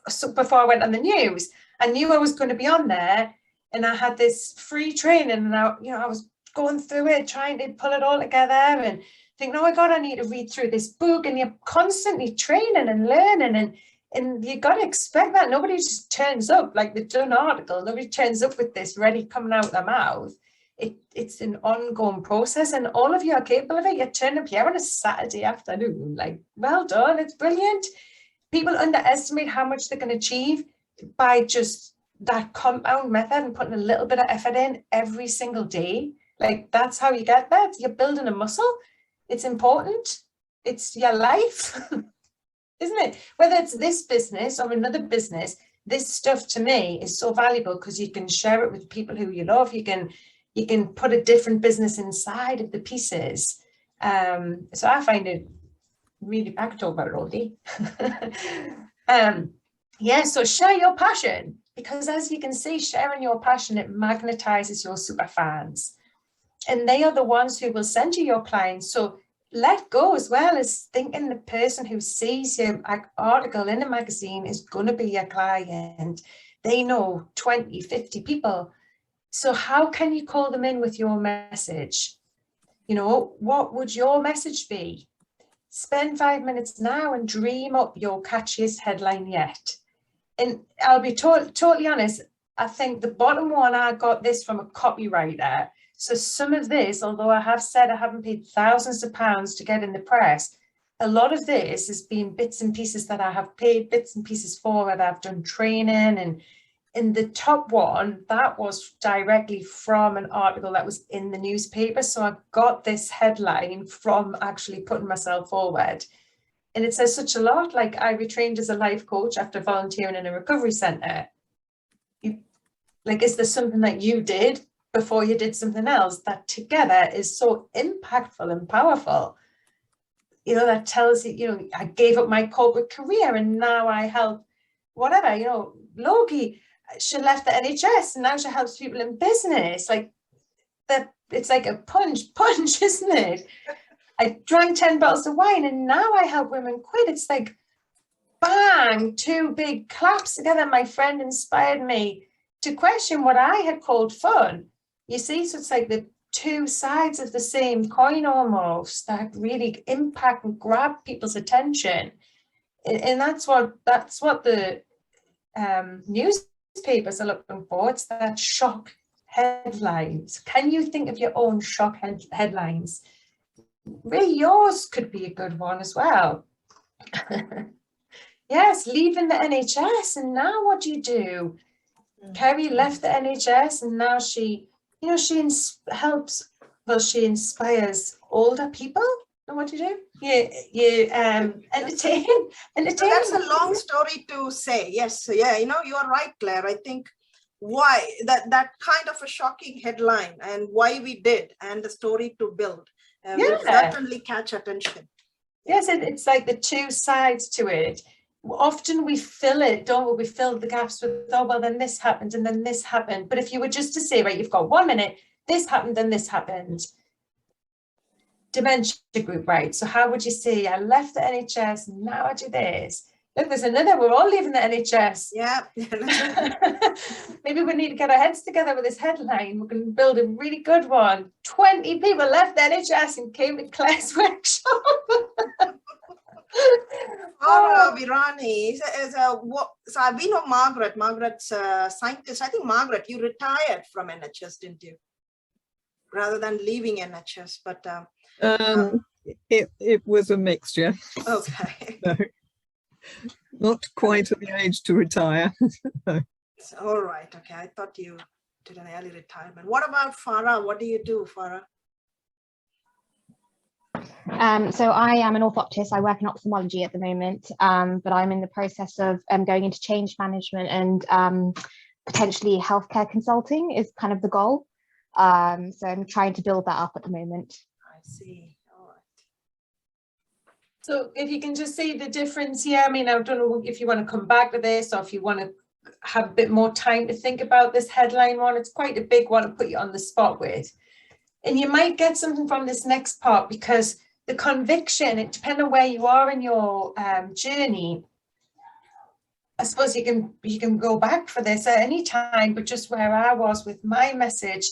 So before I went on the news, I knew I was going to be on there, and I had this free training, and I was going through it, trying to pull it all together, and think, oh my God, I need to read through this book. And you're constantly training and learning, and you got to expect that. Nobody just turns up like they've done an article. Nobody turns up with this ready coming out their mouth. It's an ongoing process, and all of you are capable of it. You turn up here on a Saturday afternoon, like, well done, it's brilliant. People underestimate how much they can achieve by just that compound method and putting a little bit of effort in every single day. Like, that's how you get that. You're building a muscle. It's important. It's your life. isn't it? Whether it's this business or another business, this stuff to me is so valuable because you can share it with people who you love. You can put a different business inside of the pieces. So I find it really, I could talk about it all day. Yeah, so share your passion, because as you can see, sharing your passion, it magnetizes your super fans. And they are the ones who will send you your clients. So let go as well as thinking the person who sees your article in a magazine is going to be your client. They know 20, 50 people. So how can you call them in with your message? You know, what would your message be? Spend 5 minutes now and dream up your catchiest headline yet. And I'll be totally honest, I think the bottom one, I got this from a copywriter. So some of this, although I have said I haven't paid thousands of pounds to get in the press, a lot of this has been bits and pieces that I have paid bits and pieces for, whether I've done training. And in the top one, that was directly from an article that was in the newspaper. So I got this headline from actually putting myself forward. And it says such a lot, like I retrained as a life coach after volunteering in a recovery centre. Like, is there something that you did before you did something else that together is so impactful and powerful? You know, that tells you, you know, I gave up my corporate career and now I help whatever, you know, Logie, she left the NHS and now she helps people in business. Like that, it's like a punch, isn't it? I drank 10 bottles of wine and now I help women quit. It's like, bang, 2 big claps together. My friend inspired me to question what I had called fun. You see, so it's like the 2 sides of the same coin almost that really impact and grab people's attention. And that's what the newspapers are looking for. It's that shock headlines. Can you think of your own shock headlines? Really, yours could be a good one as well. Yes, leaving the NHS, and now what do you do? Kerry left the NHS, and now she, you know, she inspires older people. And what do you do? You entertain. That's a long story to say. Yes, yeah, you know, you are right, Claire. I think why that kind of a shocking headline and why we did and the story to build. Will certainly catch attention. Yes, it's like the 2 sides to it. Often we fill it, don't we? We fill the gaps with, oh, well, then this happened and then this happened. But if you were just to say, right, you've got 1 minute, this happened, then this happened. Dementia group, right? So how would you say, I left the NHS, now I do this? Look, there's another, we're all leaving the NHS. Yeah. Maybe we need to get our heads together with this headline. We can build a really good one. 20 people left the NHS and came to Claire's workshop. Virani, so we know Margaret. Margaret's a scientist. I think, Margaret, you retired from NHS, didn't you? Rather than leaving NHS, but... It was a mixture. Okay. No, not quite at the age to retire. No. All right. Okay. I thought you did an early retirement. What about Farah? What do you do, Farah? So I am an orthoptist. I work in ophthalmology at the moment, but I'm in the process of going into change management and potentially healthcare consulting is kind of the goal. So I'm trying to build that up at the moment. I see. All right. So if you can just see the difference here, I mean, I don't know if you want to come back to this or if you want to have a bit more time to think about this headline one. It's quite a big one to put you on the spot with. And you might get something from this next part because the conviction, it depends on where you are in your journey. I suppose you can go back for this at any time, but just where I was with my message,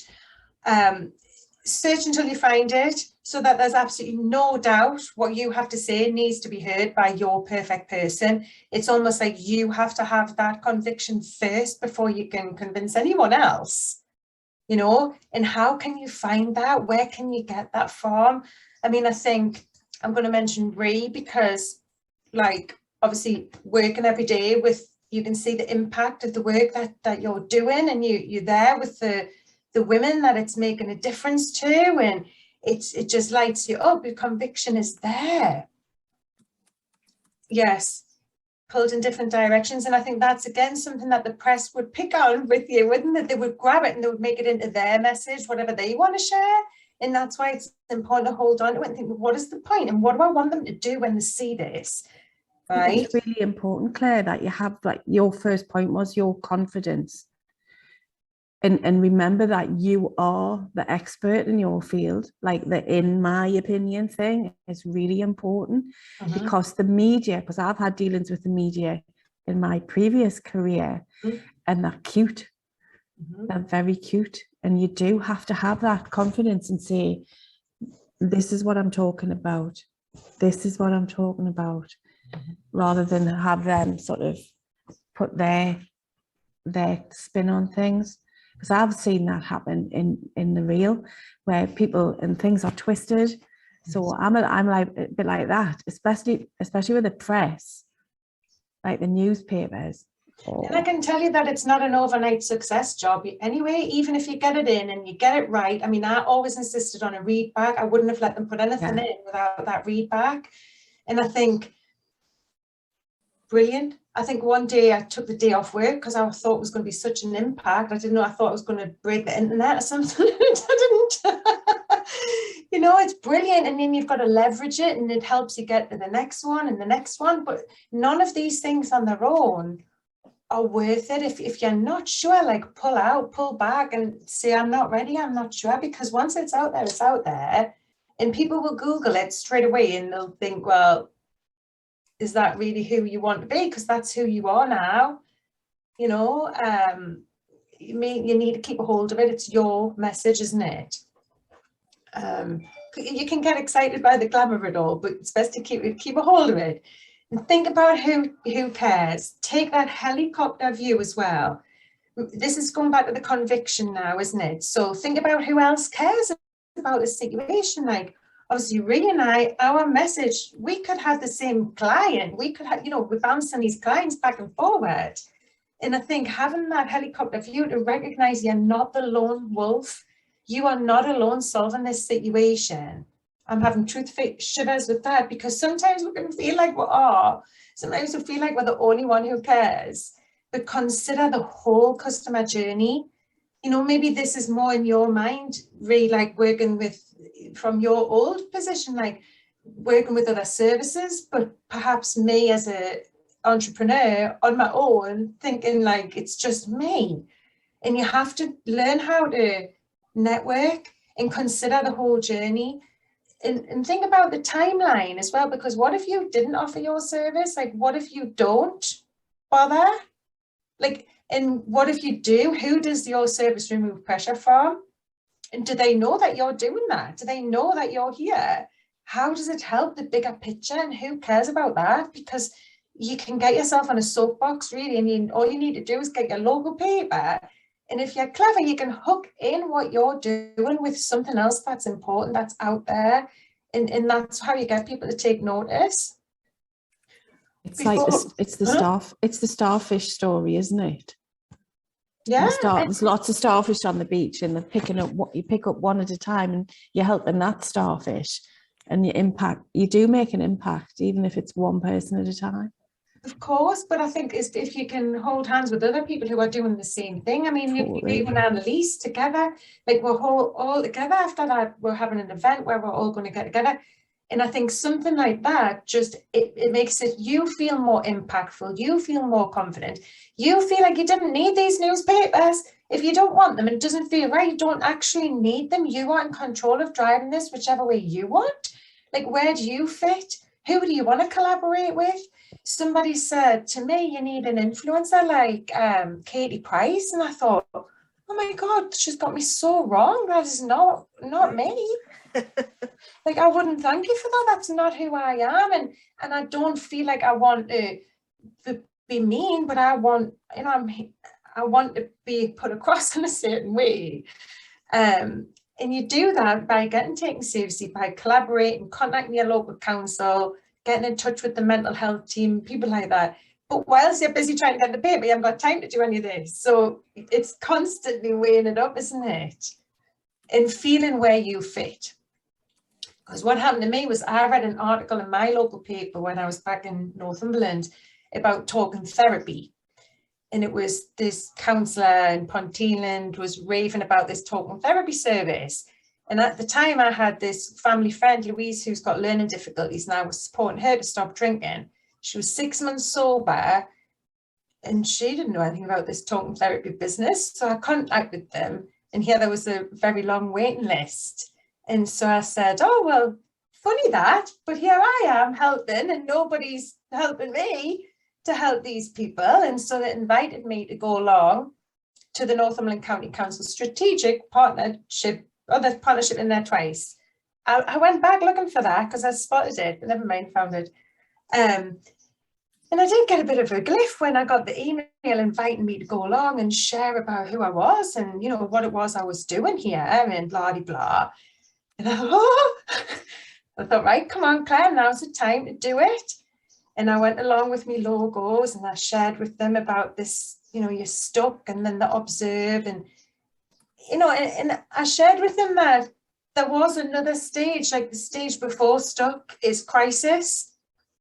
search until you find it so that there's absolutely no doubt what you have to say needs to be heard by your perfect person. It's almost like you have to have that conviction first before you can convince anyone else, you know. And how can you find that? Where can you get that from? I mean, I think I'm going to mention Ree because, like, obviously working every day with, you can see the impact of the work that you're doing, and you're there with the women that it's making a difference to, and it just lights you up. Your conviction is there. yes, pulled in different directions. And I think that's again something that the press would pick on with you, wouldn't it? They would grab it and they would make it into their message, whatever they want to share. And that's why it's important to hold on to it and think, well, what is the point and what do I want them to do when they see this? Right. It's really important, Claire, that you have, like, your first point was your confidence. And remember that you are the expert in your field. Like, the in my opinion thing is really important, because the media, because I've had dealings with the media in my previous career, and they're cute. They're very cute. And you do have to have that confidence and say, this is what I'm talking about. This is what I'm talking about. Rather than have them sort of put their spin on things. Because I've seen that happen in the real, where people and things are twisted. So I'm like a bit like that, especially with the press, like the newspapers. And I can tell you that it's not an overnight success job anyway, even if you get it in and you get it right. I mean, I always insisted on a read back. I wouldn't have let them put anything in without that read back. And I think, brilliant. I think one day I took the day off work because I thought it was going to be such an impact. I didn't know, I thought it was going to break the internet or something. I didn't. You know, it's brilliant. And then you've got to leverage it and it helps you get to the next one and the next one. But none of these things on their own are worth it. If you're not sure, like, pull out, pull back and say, I'm not ready, I'm not sure. Because once it's out there, it's out there. And people will Google it straight away and they'll think, well, is that really who you want to be? Because that's who you are now. You know, you need to keep a hold of it. It's your message, isn't it? You can get excited by the glamour of it all, but it's best to keep a hold of it. And think about who cares. Take that helicopter view as well. This is going back to the conviction now, isn't it? So think about who else cares about the situation. Like, obviously, Rhea and I, our message, we could have the same client. We could have, you know, we're bouncing these clients back and forward. And I think having that helicopter view to recognize you're not the lone wolf. You are not alone solving this situation. I'm having truth shivers with that, because sometimes we can feel like we are. Sometimes we feel like we're the only one who cares. But consider the whole customer journey. You know, maybe this is more in your mind, really, like working with, from your old position, like working with other services, but perhaps me as an entrepreneur on my own, thinking like it's just me. And you have to learn how to network and consider the whole journey. And think about the timeline as well, because what if you didn't offer your service? Like, what if you don't bother? Like, and what if you do? Who does your service remove pressure from? And do they know that you're doing that? Do they know that you're here? How does it help the bigger picture? And who cares about that? Because you can get yourself on a soapbox, really, and all you need to do is get your local paper. And if you're clever, you can hook in what you're doing with something else that's important, that's out there. And that's how you get people to take notice. It's it's the starfish story, isn't it? Yeah. There's lots of starfish on the beach, and they're picking up what you pick up one at a time, and you're helping that starfish, and you do make an impact, even if it's one person at a time. Of course, but I think if you can hold hands with other people who are doing the same thing. I mean, Totally. you can Annalise together, like we're all together after that. We're having an event where we're all going to get together. And I think something like that, just it makes it, you feel more impactful, you feel more confident, you feel like you didn't need these newspapers. If you don't want them and it doesn't feel right, you don't actually need them. You are in control of driving this whichever way you want. Like, where do you fit? Who do you want to collaborate with? Somebody said to me, you need an influencer like Katie Price. And I thought, oh my God, she's got me so wrong. That is not me. Like, I wouldn't thank you for that. That's not who I am. And I don't feel like I want to be mean, but I want, you know, I want to be put across in a certain way. And you do that by getting taken seriously, by collaborating, contacting your local council, getting in touch with the mental health team, people like that. But whilst you're busy trying to get the paper, you haven't got time to do any of this. So it's constantly weighing it up, isn't it? And feeling where you fit. Because what happened to me was I read an article in my local paper when I was back in Northumberland about talking therapy. And it was this counsellor in Ponteland was raving about this talking therapy service. And at the time I had this family friend, Louise, who's got learning difficulties, and I was supporting her to stop drinking. She was 6 months sober and she didn't know anything about this talking therapy business. So I contacted them, and here there was a very long waiting list. And so I said, oh, well, funny that, but here I am helping and nobody's helping me to help these people. And so they invited me to go along to the Northumberland County Council strategic partnership, there's partnership in there twice. I went back looking for that because I spotted it, but never mind, found it. And I did get a bit of a gliff when I got the email inviting me to go along and share about who I was and, you know, what it was I was doing here and blah, blah, blah. And I thought, right, come on, Claire, now's the time to do it. And I went along with my logos and I shared with them about this, you know, you're stuck, and then the observe, and, you know, and I shared with them that there was another stage, like the stage before stuck is crisis.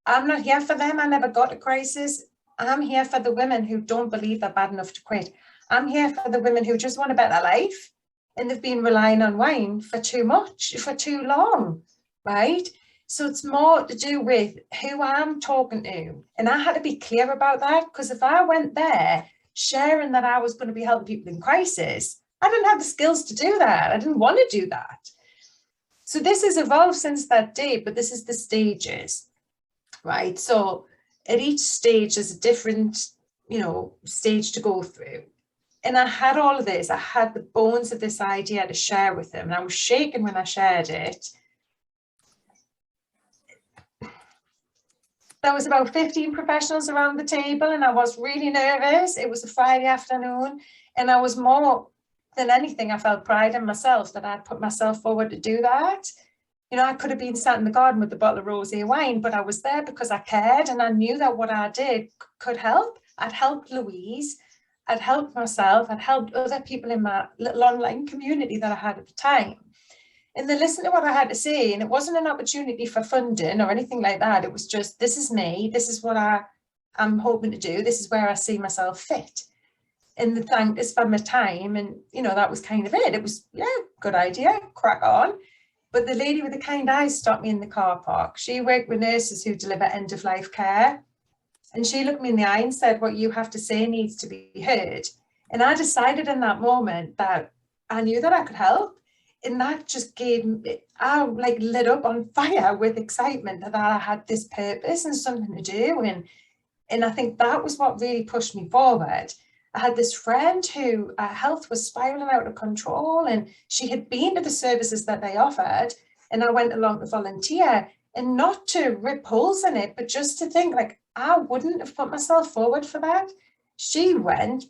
I'm not here for them. I never got a crisis. I'm here for the women who don't believe they're bad enough to quit. I'm here for the women who just want a better life, and they've been relying on wine for too long, right? So it's more to do with who I'm talking to. And I had to be clear about that, because if I went there sharing that I was going to be helping people in crisis, I didn't have the skills to do that. I didn't want to do that. So this has evolved since that day, but this is the stages, right? So at each stage there's a different, you know, stage to go through. And I had all of this. I had the bones of this idea to share with them. And I was shaking when I shared it. There was about 15 professionals around the table, and I was really nervous. It was a Friday afternoon, and I was more than anything, I felt pride in myself that I'd put myself forward to do that. You know, I could have been sat in the garden with a bottle of rosé wine, but I was there because I cared, and I knew that what I did could help. I'd helped Louise, I'd helped myself, I'd helped other people in my little online community that I had at the time. And they listened to what I had to say, and it wasn't an opportunity for funding or anything like that. It was just, this is me, this is what I'm hoping to do, this is where I see myself fit. And they thanked us for my time, and, you know, that was kind of it. It was, yeah, good idea, crack on. But the lady with the kind eyes stopped me in the car park. She worked with nurses who deliver end-of-life care. And she looked me in the eye and said, what you have to say needs to be heard. And I decided in that moment that I knew that I could help. And that just gave me, I like lit up on fire with excitement that I had this purpose and something to do. And I think that was what really pushed me forward. I had this friend who health was spiraling out of control, and she had been to the services that they offered. And I went along to volunteer, and not to rip holes in it, but just to think, like, I wouldn't have put myself forward for that. She went,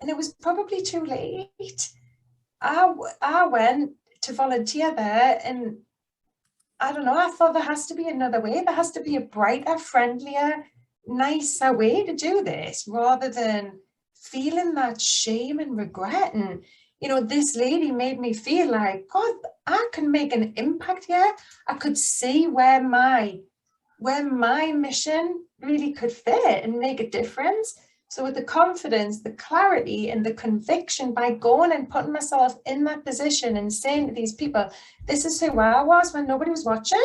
and it was probably too late. I went to volunteer there, and I don't know, I thought there has to be another way. There has to be a brighter, friendlier, nicer way to do this, rather than feeling that shame and regret. And, you know, this lady made me feel like, God, I can make an impact here. I could see where my mission really could fit and make a difference. So with the confidence, the clarity, and the conviction, by going and putting myself in that position and saying to these people, this is who I was when nobody was watching,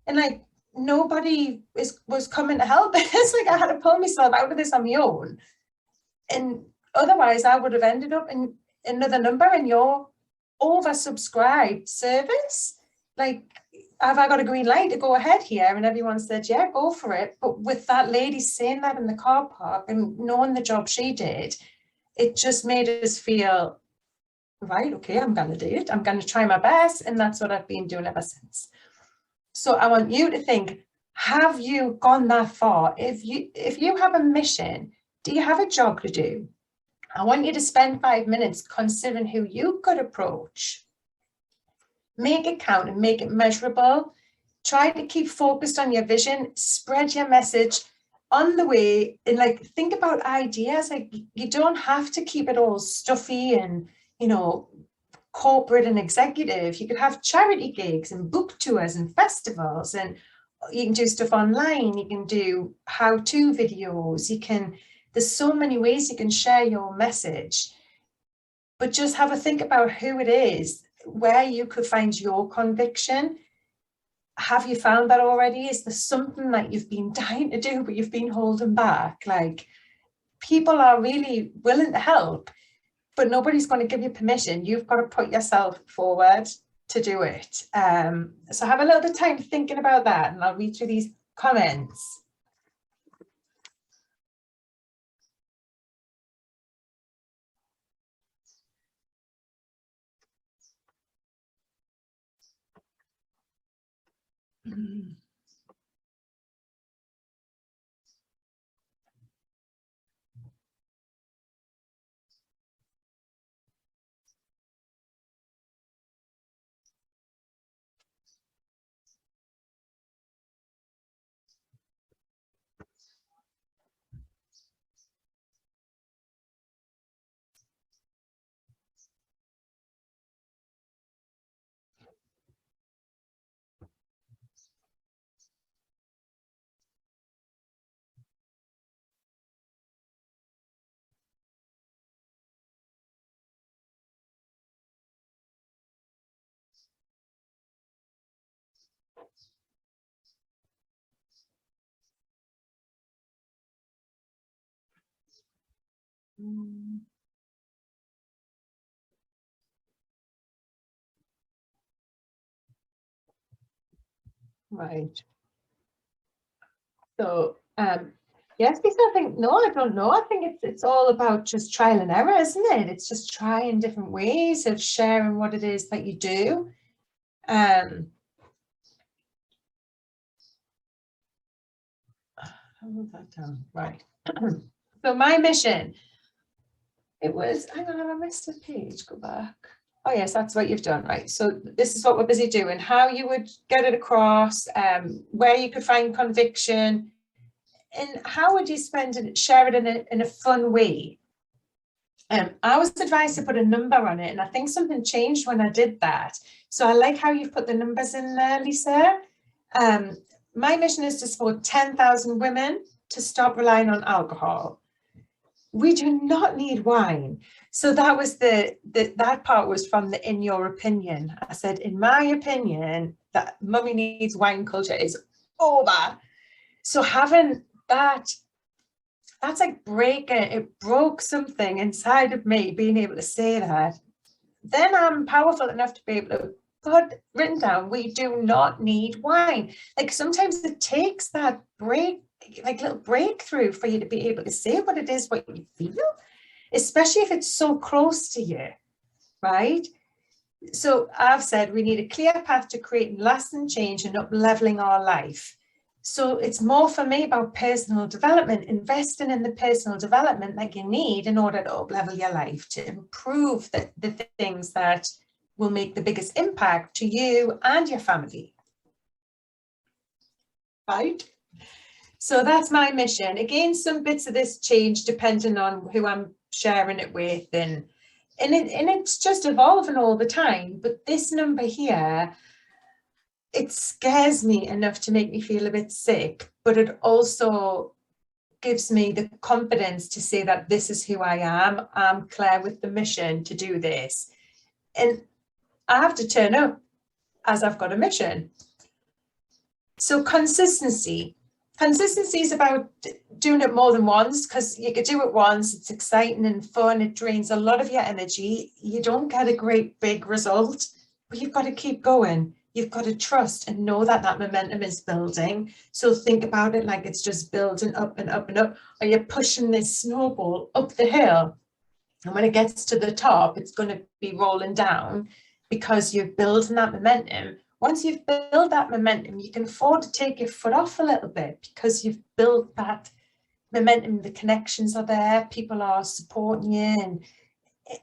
and like nobody was coming to help. It's like I had to pull myself out of this on my own. And otherwise I would have ended up in another number in your oversubscribed service. Like, have I got a green light to go ahead here? And everyone said, yeah, go for it. But with that lady saying that in the car park and knowing the job she did, it just made us feel, right, okay, I'm going to do it. I'm going to try my best. And that's what I've been doing ever since. So I want you to think, have you gone that far? If you have a mission, do you have a job to do? I want you to spend 5 minutes considering who you could approach. Make it count and make it measurable. Try to keep focused on your vision, spread your message on the way, and like think about ideas. Like, you don't have to keep it all stuffy and, you know, corporate and executive. You could have charity gigs and book tours and festivals, and you can do stuff online. You can do how-to videos. There's so many ways you can share your message, but just have a think about who it is, where you could find your conviction. Have you found that already? Is there something that you've been dying to do, but you've been holding back? Like, people are really willing to help, but nobody's going to give you permission. You've got to put yourself forward to do it. So have a little bit of time thinking about that, and I'll read through these comments. Right. So, yes, because I think, no, I don't know. I think it's all about just trial and error, isn't it? It's just trying different ways of sharing what it is that you do. I'll move that down. Right. So my mission, it was, hang on, have I missed a page? Go back. Oh yes, that's what you've done, right? So this is what we're busy doing, how you would get it across, where you could find conviction, and how would you share it in a fun way. I was advised to put a number on it, and I think something changed when I did that. So I like how you've put the numbers in there, Lisa. My mission is to support 10,000 women to stop relying on alcohol. We do not need wine. So that was that part was from the in your opinion. I said, in my opinion, that mummy needs wine culture is over. So having that's like it broke something inside of me, being able to say that. Then I'm powerful enough to be able to put written down, we do not need wine. Like, sometimes it takes that little breakthrough for you to be able to say what it is, what you feel, especially if it's so close to you, right? So I've said we need a clear path to creating lasting change and up-leveling our life. So it's more for me about personal development, investing in the personal development that you need in order to up-level your life, to improve the things that will make the biggest impact to you and your family. Right? So that's my mission. Again, some bits of this change depending on who I'm sharing it with, and it's just evolving all the time. But this number here, it scares me enough to make me feel a bit sick, but it also gives me the confidence to say that this is who I am. I'm Claire with the mission to do this. And I have to turn up as I've got a mission. So consistency. Consistency is about doing it more than once, because you could do it once, it's exciting and fun, it drains a lot of your energy. You don't get a great big result, but you've got to keep going. You've got to trust and know that that momentum is building. So think about it like it's just building up and up and up, or you're pushing this snowball up the hill. And when it gets to the top, it's going to be rolling down because you're building that momentum. Once you've built that momentum, you can afford to take your foot off a little bit because you've built that momentum. The connections are there, people are supporting you,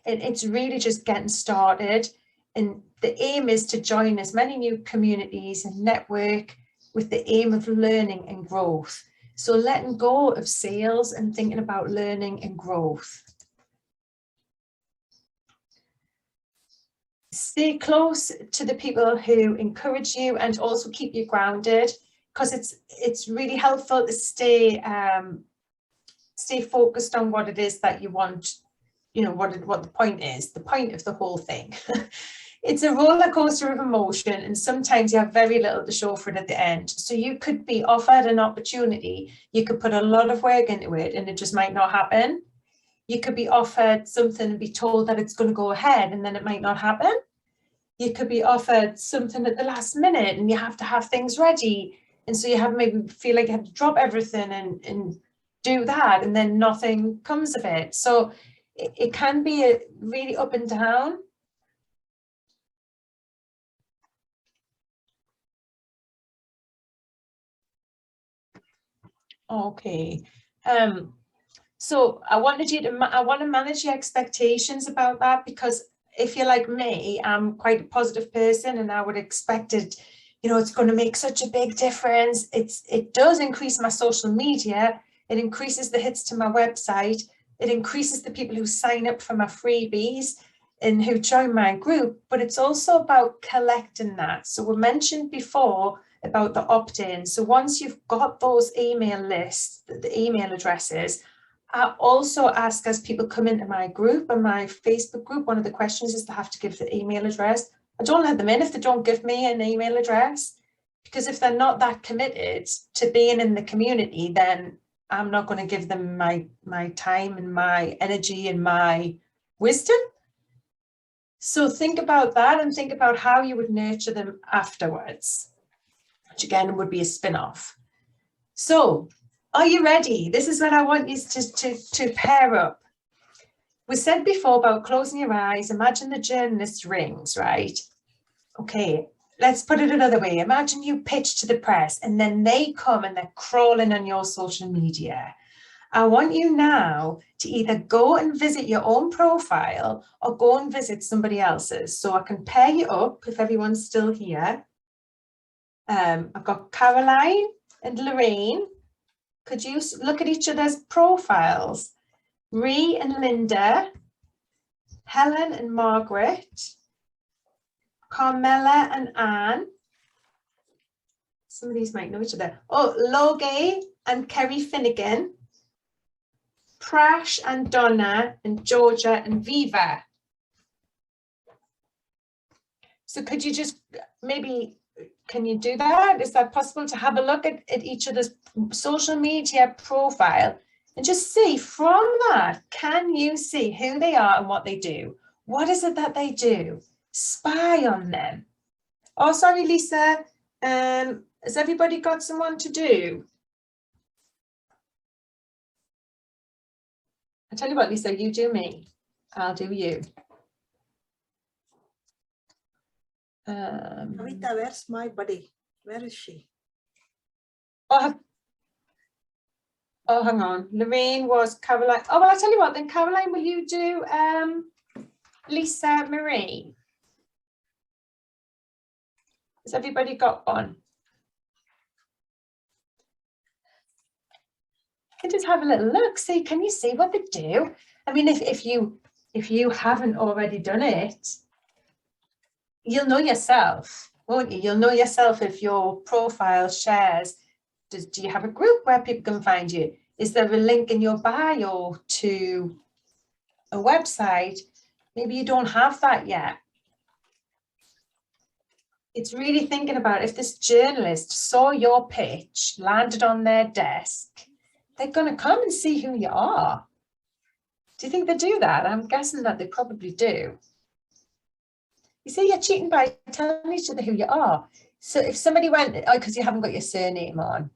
and it's really just getting started. And the aim is to join as many new communities and network with the aim of learning and growth. So letting go of sales and thinking about learning and growth. Stay close to the people who encourage you and also keep you grounded, because it's really helpful to stay focused on what it is that you want, you know, what the point is, the point of the whole thing. It's a roller coaster of emotion, and sometimes you have very little to show for it at the end. So you could be offered an opportunity, you could put a lot of work into it, and it just might not happen. You could be offered something and be told that it's going to go ahead, and then it might not happen. You could be offered something at the last minute, and you have to have things ready, and so you have maybe feel like you have to drop everything and do that, and then nothing comes of it. So it can be a really up and down. Okay. So I want to manage your expectations about that, because if you're like me, I'm quite a positive person, and I would expect it, you know, it's going to make such a big difference. It does increase my social media. It increases the hits to my website. It increases the people who sign up for my freebies and who join my group. But it's also about collecting that. So we mentioned before about the opt-in. So once you've got those email lists, the email addresses, I also ask, as people come into my group and my Facebook group, one of the questions is to have to give the email address. I don't let them in if they don't give me an email address, because if they're not that committed to being in the community, then I'm not going to give them my time and my energy and my wisdom. So think about that, and think about how you would nurture them afterwards, which again would be a spin-off. So are you ready? This is what I want you to pair up. We said before about closing your eyes. Imagine the journalist rings, right? Okay, let's put it another way. Imagine you pitch to the press, and then they come and they're crawling on your social media. I want you now to either go and visit your own profile or go and visit somebody else's. So I can pair you up if everyone's still here. I've got Caroline and Lorraine. Could you look at each other's profiles? Ree and Linda, Helen and Margaret, Carmela and Anne. Some of these might know each other. Oh, Logie and Kerry Finnegan, Prash and Donna, and Georgia and Viva. So could you just maybe, can you do that? Is that possible to have a look at each other's social media profile and just see from that, can you see who they are and what they do? What is it that they do? Spy on them. Oh, sorry, Lisa. Has everybody got someone to do? I tell you what, Lisa, you do me. I'll do you. Kavita, where's my buddy? Where is she? Oh, hang on. Lorraine was Caroline. Oh, well, I'll tell you what, then Caroline, will you do Lisa Marie? Has everybody got one? You can just have a little look, see, can you see what they do? I mean, if you haven't already done it, you'll know yourself, won't you? You'll know yourself if your profile shares. Do you have a group where people can find you? Is there a link in your bio to a website? Maybe you don't have that yet. It's really thinking about if this journalist saw your pitch, landed on their desk, they're going to come and see who you are. Do you think they do that? I'm guessing that they probably do. You see, you're cheating by telling each other who you are. So if somebody went, oh, because you haven't got your surname on.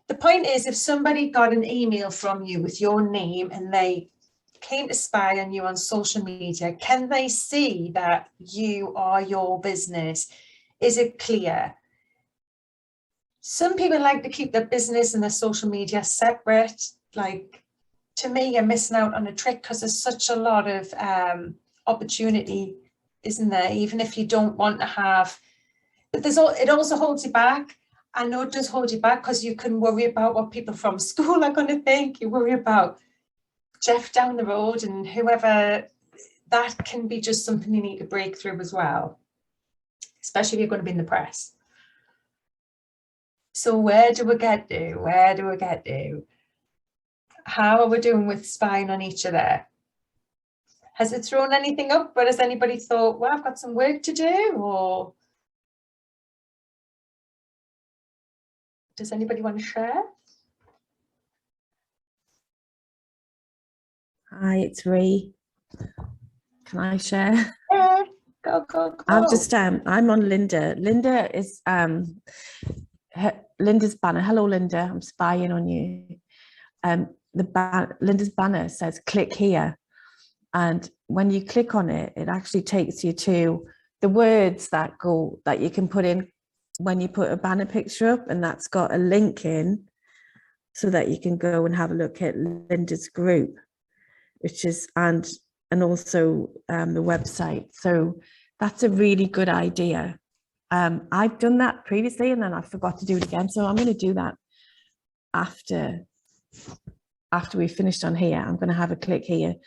The point is, if somebody got an email from you with your name and they came to spy on you on social media, can they see that you are your business? Is it clear? Some people like to keep their business and their social media separate. Like, to me, you're missing out on a trick because there's such a lot of opportunity, isn't there? Even if you don't want to have, but it also holds you back. I know it does hold you back because you can worry about what people from school are going to think. You worry about Jeff down the road and whoever that can be just something you need to break through as well, especially if you're going to be in the press. So where do we get to? Where do we get to? How are we doing with spying on each other? Has it thrown anything up? But has anybody thought, well, I've got some work to do? Or does anybody want to share? Hi, it's Ree. Can I share? Yeah, go, go, go. I've just I'm on Linda. Linda is Linda's banner. Hello, Linda. I'm spying on you. Linda's banner says click here, and when you click on it, it actually takes you to the words that you can put in when you put a banner picture up, and that's got a link in so that you can go and have a look at Linda's group, which is and also the website. So that's a really good idea. I've done that previously and then I forgot to do it again. So I'm going to do that after we finished on here. I'm going to have a click here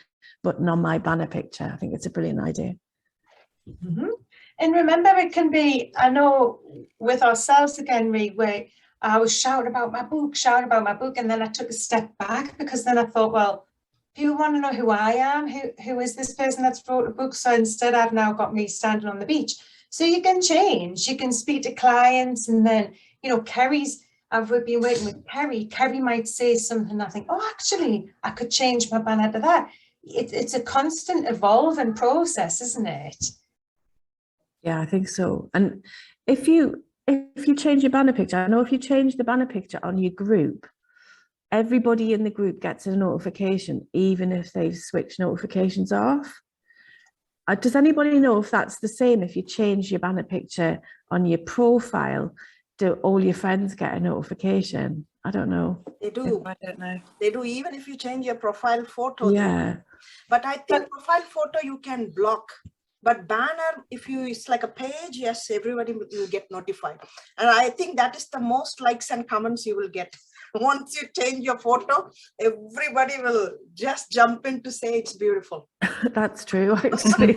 button on my banner picture. I think it's a brilliant idea. Mm-hmm. And remember, it can be, I know with ourselves again, where I was shouting about my book, and then I took a step back because then I thought, well, people want to know who I am, who is this person that's wrote a book? So instead I've now got me standing on the beach. So you can change, you can speak to clients, and then, you know, I've been working with Kerry might say something, I think, oh, actually, I could change my banner to that. It's a constant evolving process, isn't it? Yeah, I think so. And if you change your banner picture, I know if you change the banner picture on your group, everybody in the group gets a notification, even if they've switched notifications off. Does anybody know if that's the same if you change your banner picture on your profile? Do all your friends get a notification? I don't know. They do. I don't know. They do, even if you change your profile photo. Yeah. But I think profile photo you can block. But banner, if it's like a page, yes, everybody will get notified. And I think that is the most likes and comments you will get. Once you change your photo, everybody will just jump in to say it's beautiful. That's true, actually.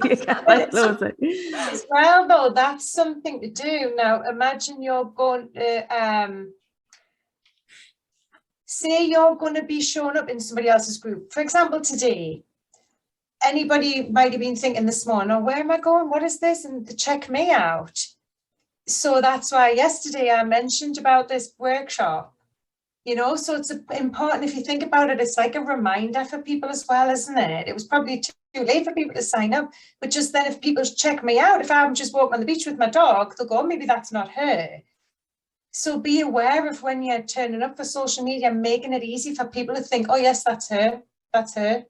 As well, though, that's something to do. Now, imagine you're going to, say you're going to be showing up in somebody else's group. For example, today, anybody might have been thinking this morning, oh, where am I going? What is this? And to check me out. So that's why yesterday I mentioned about this workshop. You know, so it's important, if you think about it, it's like a reminder for people as well, isn't it? It was probably too late for people to sign up, but just then if people check me out, if I'm just walking on the beach with my dog, they'll go, maybe that's not her. So be aware of when you're turning up for social media, making it easy for people to think, oh yes, that's her, that's her.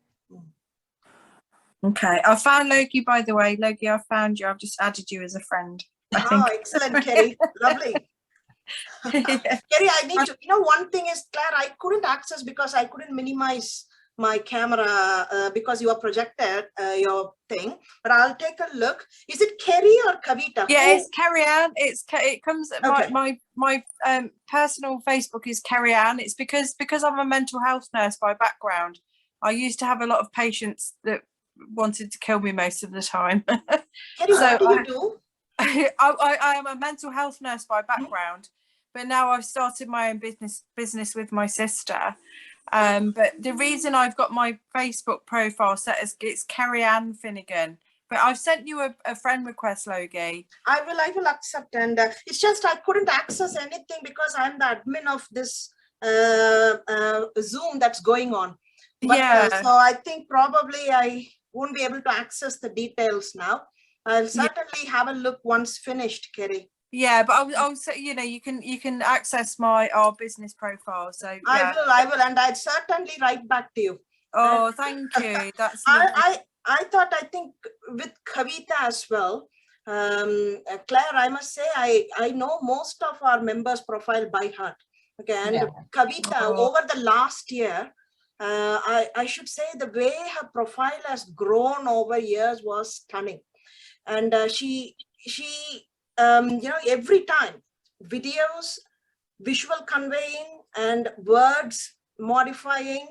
Okay, I found Logie, by the way. Logie, I found you. I've just added you as a friend. Oh, excellent, Kerry. Lovely. Kerry, I need to, one thing is, Claire, I couldn't access because I couldn't minimize my camera because you are projected your thing, but I'll take a look. Is it Kerry or Kavita? Yeah, it's Kerry Ann. It comes okay. my personal Facebook is Kerry Ann. It's because I'm a mental health nurse by background. I used to have a lot of patients that wanted to kill me most of the time. Kerry, what do you do? I am a mental health nurse by background, but now I've started my own business with my sister. But the reason I've got my Facebook profile set as it's Kerry Ann Finnegan. But I've sent you a friend request, Logie. I will accept, and it's just I couldn't access anything because I'm the admin of this Zoom that's going on. But, yeah. So I think probably I won't be able to access the details now. I'll certainly have a look once finished, Kerry. Yeah, but I'll say, you can access our business profile. So yeah. I will, and I'd certainly write back to you. Oh, thank you. That's I think with Kavita as well, Claire, I must say I know most of our members' profile by heart. Okay, and Kavita over the last year, I should say the way her profile has grown over years was stunning, and she every time videos, visual conveying, and words modifying,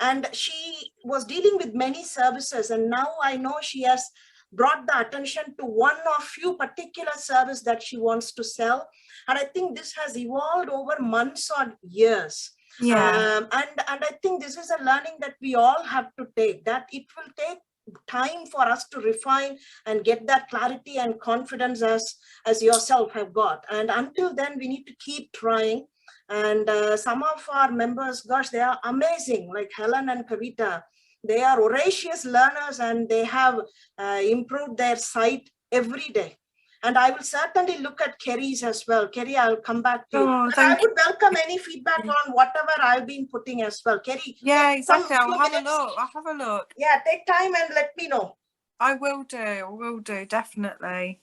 And she was dealing with many services, and now I know she has brought the attention to one or few particular service that she wants to sell. And I think this has evolved over months or years. Yeah. And I think this is a learning that we all have to take, that it will take time for us to refine and get that clarity and confidence as yourself have got. And until then, we need to keep trying. And some of our members, gosh, they are amazing, like Helen and Kavita. They are voracious learners, and they have improved their site every day. And I will certainly look at Kerry's as well. Kerry, I'll come back to you. Oh, But I would welcome any feedback on whatever I've been putting as well. Kerry. Yeah, exactly. I'll have a minutes. look. I'll have a look. Yeah, take time and let me know. I will do, definitely.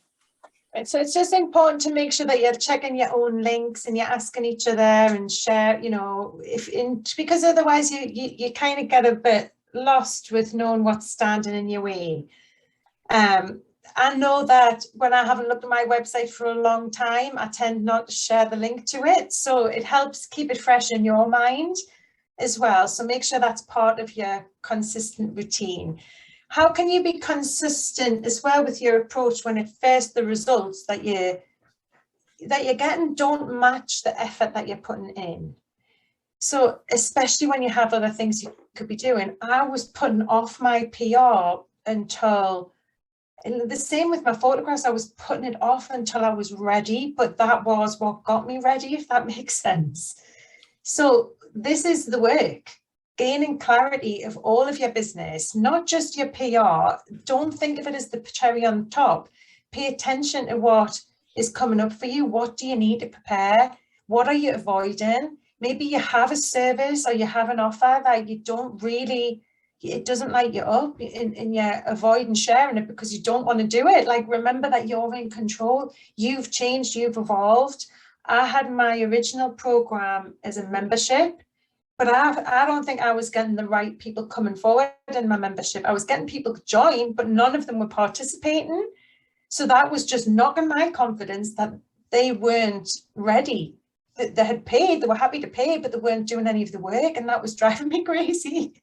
So it's just important to make sure that you're checking your own links and you're asking each other and share, you know, because otherwise you kind of get a bit lost with knowing what's standing in your way. I know that when I haven't looked at my website for a long time, I tend not to share the link to it. So it helps keep it fresh in your mind as well. So make sure that's part of your consistent routine. How can you be consistent as well with your approach when at first the results that you're getting don't match the effort that you're putting in? So especially when you have other things you could be doing, I was putting off my PR until, and the same with my photographs, I was putting it off until I was ready, but that was what got me ready, if that makes sense. So this is the work. Gaining clarity of all of your business, not just your PR. Don't think of it as the cherry on top. Pay attention to what is coming up for you. What do you need to prepare? What are you avoiding? Maybe you have a service or you have an offer that you don't really, it doesn't light you up, and you're avoiding sharing it because you don't want to do it. Like, remember that you're in control. You've changed, you've evolved. I had my original program as a membership, but I don't think I was getting the right people coming forward in my membership. I was getting people to join, but none of them were participating. So that was just knocking my confidence that they weren't ready. They had paid, they were happy to pay, but they weren't doing any of the work, and that was driving me crazy.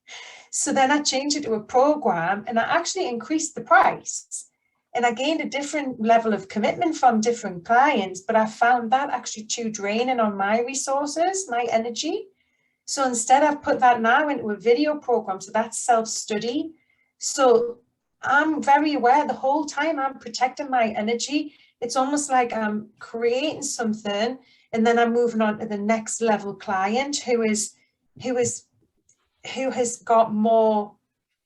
So then I changed it to a program, and I actually increased the price. And I gained a different level of commitment from different clients, but I found that actually too draining on my resources, my energy. So instead, I've put that now into a video program. So that's self-study. So I'm very aware the whole time I'm protecting my energy. It's almost like I'm creating something, and then I'm moving on to the next level client who has got more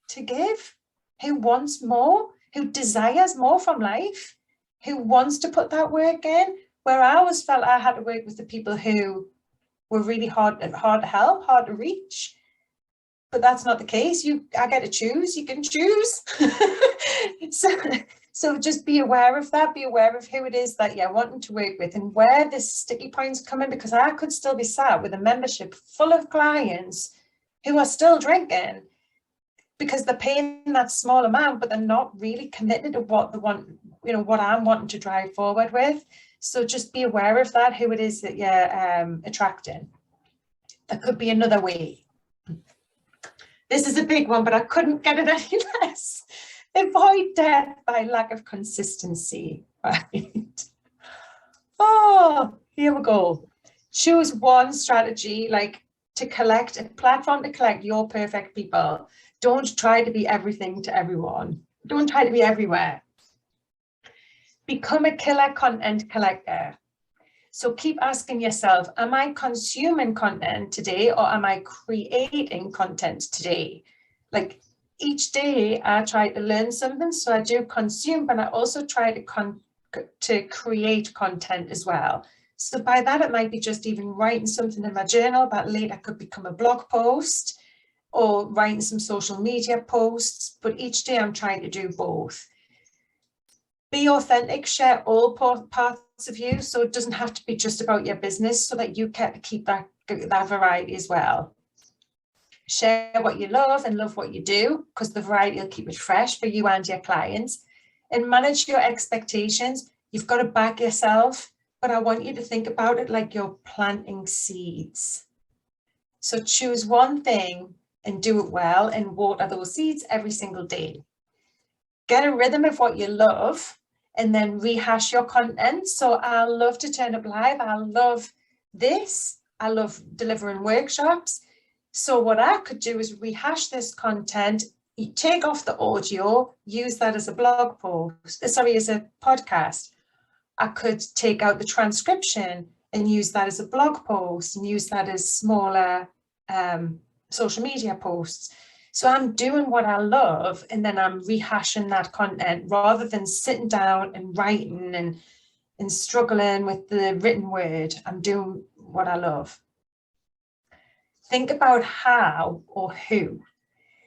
to give, who wants more, who desires more from life, who wants to put that work in. Where I always felt I had to work with the people who were really hard to help, hard to reach. But that's not the case. I get to choose. You can choose. So just be aware of that. Be aware of who it is that you're wanting to work with and where the sticky points come in, because I could still be sat with a membership full of clients who are still drinking because they're paying that small amount, but they're not really committed to what they want, what I'm wanting to drive forward with. So just be aware of that, who it is that you're attracting. There could be another way. This is a big one, but I couldn't get it any less. Avoid death by lack of consistency, right? Oh, here we go. Choose one strategy, like to collect a platform to collect your perfect people. Don't try to be everything to everyone. Don't try to be everywhere. Become a killer content collector. So keep asking yourself, am I consuming content today or am I creating content today? Like each day I try to learn something, so I do consume, but I also try to create content as well. So by that, it might be just even writing something in my journal that later could become a blog post or writing some social media posts, but each day I'm trying to do both. Be authentic, share all parts of you, so it doesn't have to be just about your business, so that you can keep that variety as well. Share what you love and love what you do, because the variety will keep it fresh for you and your clients. And manage your expectations. You've got to back yourself, but I want you to think about it like you're planting seeds. So choose one thing and do it well and water those seeds every single day. Get a rhythm of what you love and then rehash your content. So I love to turn up live. I love this. I love delivering workshops. So what I could do is rehash this content, take off the audio, use that as a blog post, sorry, as a podcast. I could take out the transcription and use that as a blog post and use that as smaller social media posts. So I'm doing what I love and then I'm rehashing that content rather than sitting down and writing and struggling with the written word. I'm doing what I love. Think about how or who.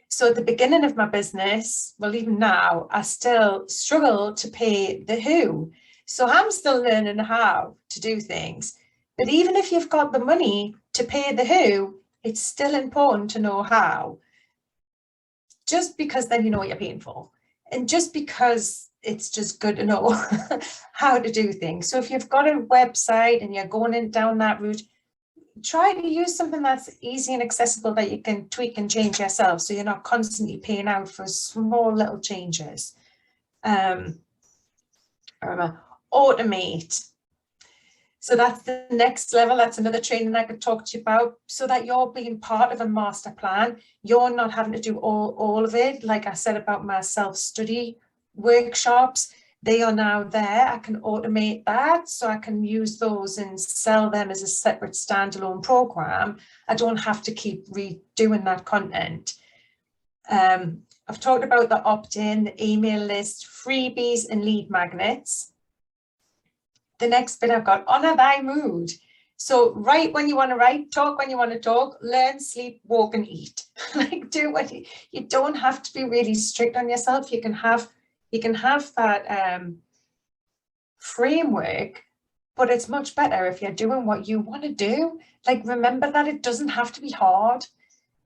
So at the beginning of my business, well, even now, I still struggle to pay the who. So I'm still learning how to do things. But even if you've got the money to pay the who, it's still important to know how. Just because then you know what you're paying for. And just because it's just good to know how to do things. So if you've got a website and you're going down that route, try to use something that's easy and accessible that you can tweak and change yourself, so you're not constantly paying out for small little changes. Automate. So that's the next level. That's another training I could talk to you about, so that you're being part of a master plan. You're not having to do all of it. Like I said about my self-study workshops, they are now there. I can automate that, so I can use those and sell them as a separate standalone program. I don't have to keep redoing that content. I've talked about the opt-in, the email list, freebies and lead magnets. The next bit I've got, honor thy mood. So write when you want to write, talk when you want to talk, learn, sleep, walk and eat. Like do what you don't have to be really strict on yourself. You can have that framework, but it's much better if you're doing what you want to do. Like, remember that it doesn't have to be hard.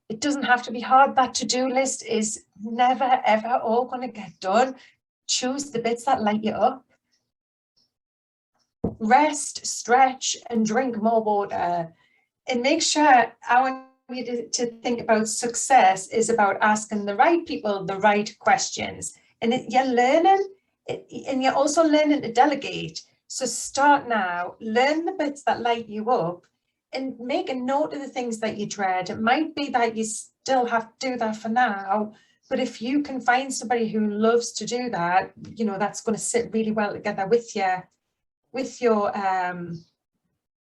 It doesn't have to be hard. That to-do list is never, ever all going to get done. Choose the bits that light you up. Rest, stretch, and drink more water. And make sure, I want you to think about success is about asking the right people the right questions. And you're learning, and you're also learning to delegate. So start now, learn the bits that light you up, and make a note of the things that you dread. It might be that you still have to do that for now, but if you can find somebody who loves to do that, you know, that's going to sit really well together with your,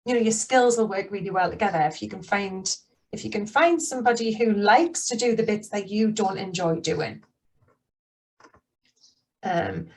you know, your skills will work really well together. If you can find somebody who likes to do the bits that you don't enjoy doing. I'm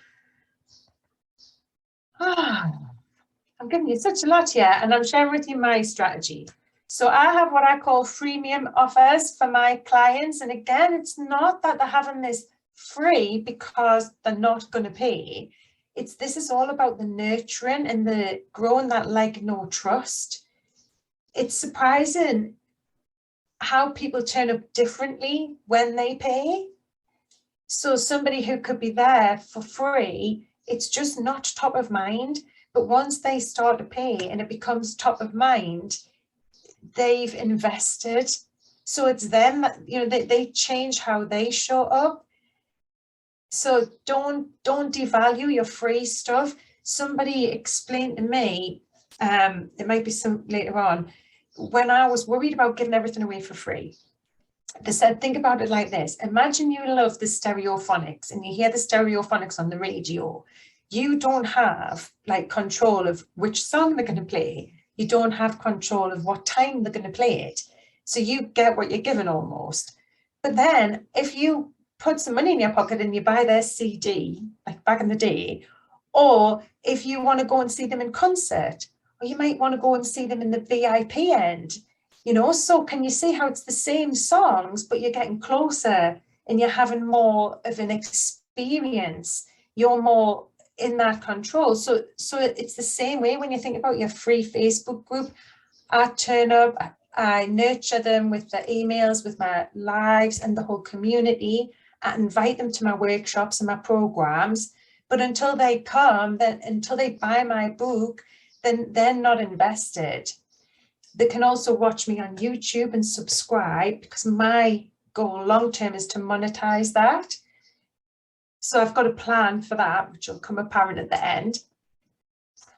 giving you such a lot here, and I'm sharing with you my strategy. So I have what I call freemium offers for my clients. And again, it's not that they're having this free because they're not going to pay. This is all about the nurturing and the growing that like, no trust. It's surprising how people turn up differently when they pay. So somebody who could be there for free, it's just not top of mind. But once they start to pay and it becomes top of mind, they've invested. So it's them, you know, they change how they show up. So don't devalue your free stuff. Somebody explained to me, it might be some later on, when I was worried about giving everything away for free. They said, think about it like this. Imagine you love the stereophonics and you hear the stereophonics on the radio. You don't have like control of which song they're going to play. You don't have control of what time they're going to play it. So you get what you're given almost. But then if you put some money in your pocket and you buy their CD, like back in the day, or if you want to go and see them in concert, or you might want to go and see them in the VIP end, you know, so can you see how it's the same songs, but you're getting closer and you're having more of an experience. You're more in that control. So it's the same way when you think about your free Facebook group. I turn up, I nurture them with the emails, with my lives and the whole community. I invite them to my workshops and my programs. But until they come, then until they buy my book, then they're not invested. They can also watch me on YouTube and subscribe, because my goal long term is to monetize that. So I've got a plan for that, which will come apparent at the end.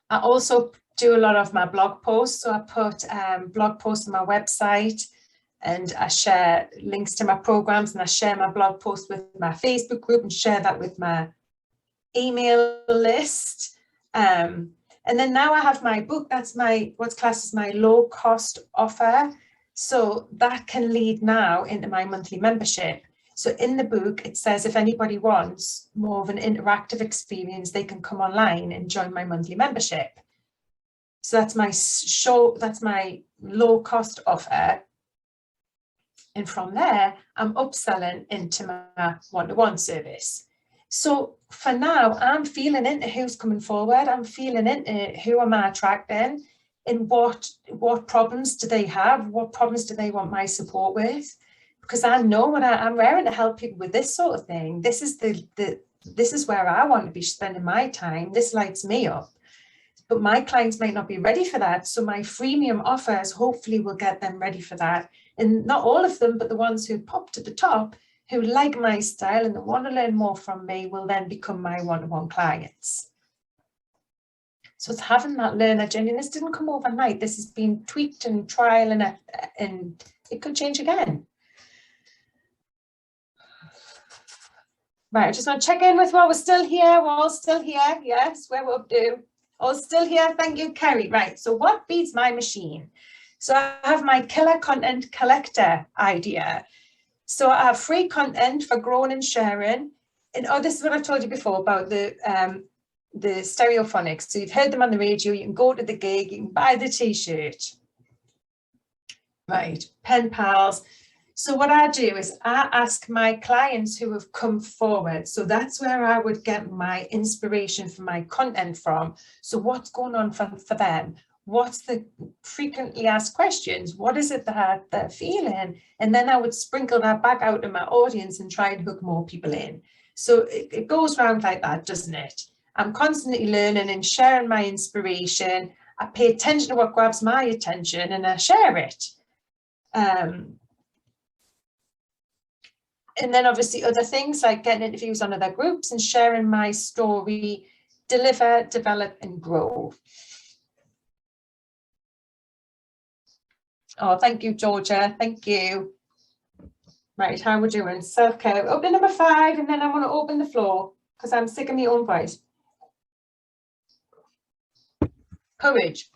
I also do a lot of my blog posts. So I put blog posts on my website, and I share links to my programs, and I share my blog post with my Facebook group and share that with my email list. And then now I have my book. That's what's classed as my low cost offer. So that can lead now into my monthly membership. So in the book, it says if anybody wants more of an interactive experience, they can come online and join my monthly membership. So that's my low cost offer. And from there, I'm upselling into my one-to-one service. So for now, I'm feeling into who's coming forward. I'm feeling into who am I attracting, and what problems do they have? What problems do they want my support with? Because I know when I'm raring to help people with this sort of thing. This is where I want to be spending my time. This lights me up. But my clients might not be ready for that. So my freemium offers hopefully will get them ready for that. And not all of them, but the ones who popped at the top, who like my style and that want to learn more from me, will then become my one-to-one clients. So it's having that learner journey. And this didn't come overnight. This has been tweaked and trial, and it could change again. Right, I just want to check in with while we're still here. We're all still here. Yes, where we're up to. All still here. Thank you, Kerry. Right, so what beats my machine? So I have my killer content collector idea. So I have free content for growing and sharing. And this is what I've told you before about the stereophonics. So you've heard them on the radio. You can go to the gig. You can buy the T-shirt. Right, pen pals. So what I do is I ask my clients who have come forward. So that's where I would get my inspiration for my content from. So what's going on for them? What's the frequently asked questions? What is it that they're feeling? And then I would sprinkle that back out to my audience and try and hook more people in. So it goes round like that, doesn't it? I'm constantly learning and sharing my inspiration. I pay attention to what grabs my attention and I share it. And then obviously other things like getting interviews on other groups and sharing my story, deliver, develop and grow. Oh, thank you, Georgia. Thank you. Right, how we're doing? Self-care. Open number 5, and then I want to open the floor because I'm sick of my own voice. Courage.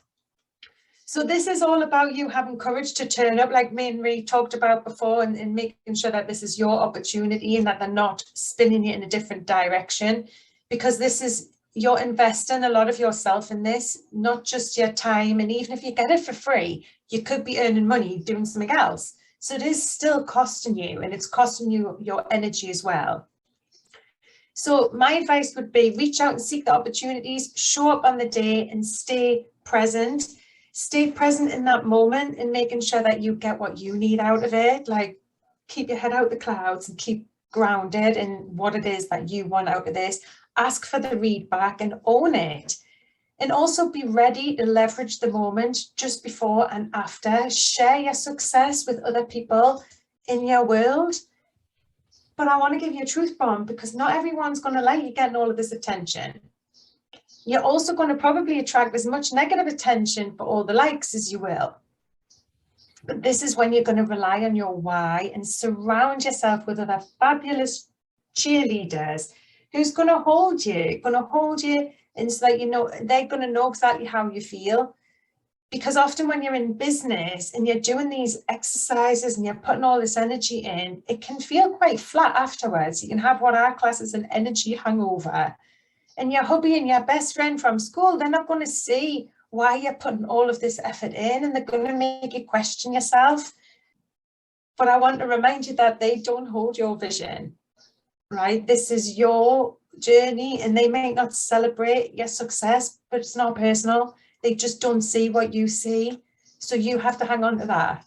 So this is all about you having courage to turn up, like me and Ree talked about before, and making sure that this is your opportunity and that they're not spinning you in a different direction, because this is, you're investing a lot of yourself in this, not just your time. And even if you get it for free, you could be earning money doing something else. So it is still costing you, and it's costing you your energy as well. So my advice would be reach out and seek the opportunities, show up on the day and stay present. Stay present in that moment and making sure that you get what you need out of it. Like keep your head out the clouds and keep grounded in what it is that you want out of this. Ask for the read back and own it. And also be ready to leverage the moment just before and after. Share your success with other people in your world. But I want to give you a truth bomb, because not everyone's going to like you getting all of this attention. You're also going to probably attract as much negative attention for all the likes as you will. But this is when you're going to rely on your why and surround yourself with other fabulous cheerleaders who's going to hold you, and so that you know they're going to know exactly how you feel. Because often when you're in business and you're doing these exercises and you're putting all this energy in, it can feel quite flat afterwards. You can have what I class as an energy hangover. And your hubby and your best friend from school, they're not going to see why you're putting all of this effort in, and they're going to make you question yourself. But I want to remind you that they don't hold your vision, right? This is your journey, and they may not celebrate your success, but it's not personal. They just don't see what you see. So you have to hang on to that.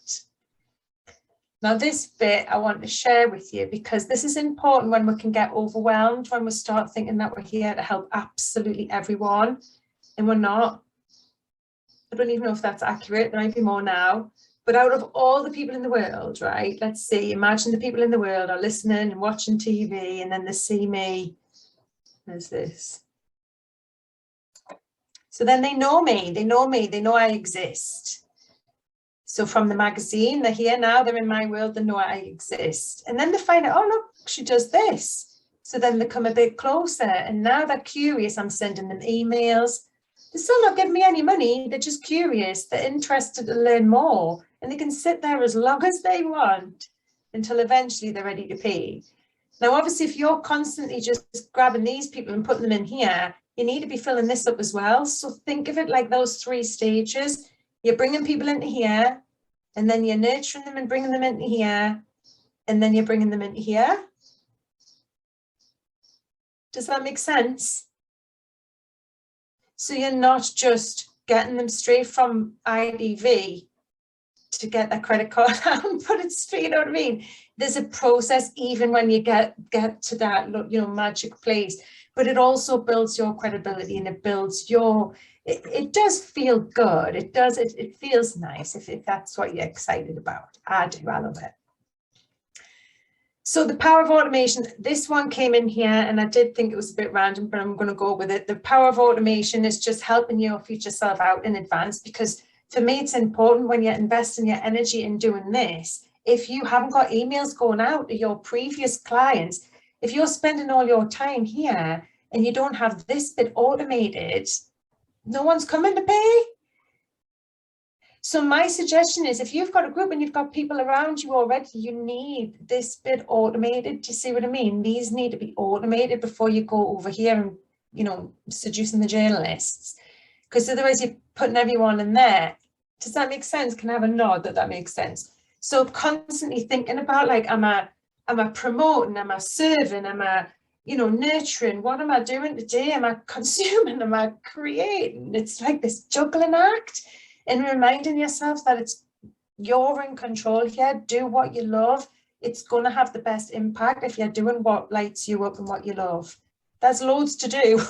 Now, this bit I want to share with you, because this is important when we can get overwhelmed, when we start thinking that we're here to help absolutely everyone, and we're not. I don't even know if that's accurate. There might be more now. But out of all the people in the world, right, let's see, imagine the people in the world are listening and watching TV, and then they see me. There's this. So then they know me, they know I exist. So from the magazine, they're here now, they're in my world, they know I exist. And then they find out, oh, look, she does this. So then they come a bit closer, and now they're curious. I'm sending them emails. They're still not giving me any money. They're just curious. They're interested to learn more. And they can sit there as long as they want until eventually they're ready to pay. Now, obviously, if you're constantly just grabbing these people and putting them in here, you need to be filling this up as well. So think of it like those 3 stages. You're bringing people into here, and then you're nurturing them and bringing them into here, and then you're bringing them into here. Does that make sense? So you're not just getting them straight from IDV to get their credit card out and put it straight, you know what I mean? There's a process even when you get to that, you know, magic place, but it also builds your credibility, and it builds your, it does feel good. It feels nice if that's what you're excited about. I do, I love it. So the power of automation, this one came in here, and I did think it was a bit random, but I'm going to go with it. The power of automation is just helping your future self out in advance, because for me, it's important when you're investing your energy in doing this. If you haven't got emails going out to your previous clients, if you're spending all your time here and you don't have this bit automated, no one's coming to pay. So my suggestion is, if you've got a group and you've got people around you already, you need this bit automated. Do you see what I mean? These need to be automated before you go over here and, you know, seducing the journalists, because otherwise you're putting everyone in there. Does that make sense? Can I have a nod that makes sense? So constantly thinking about, like, am I promoting, am I serving, am I, you know, nurturing? What am I doing today? Am I consuming? Am I creating? It's like this juggling act. And reminding yourself that you're in control here. Do what you love. It's going to have the best impact if you're doing what lights you up and what you love. There's loads to do.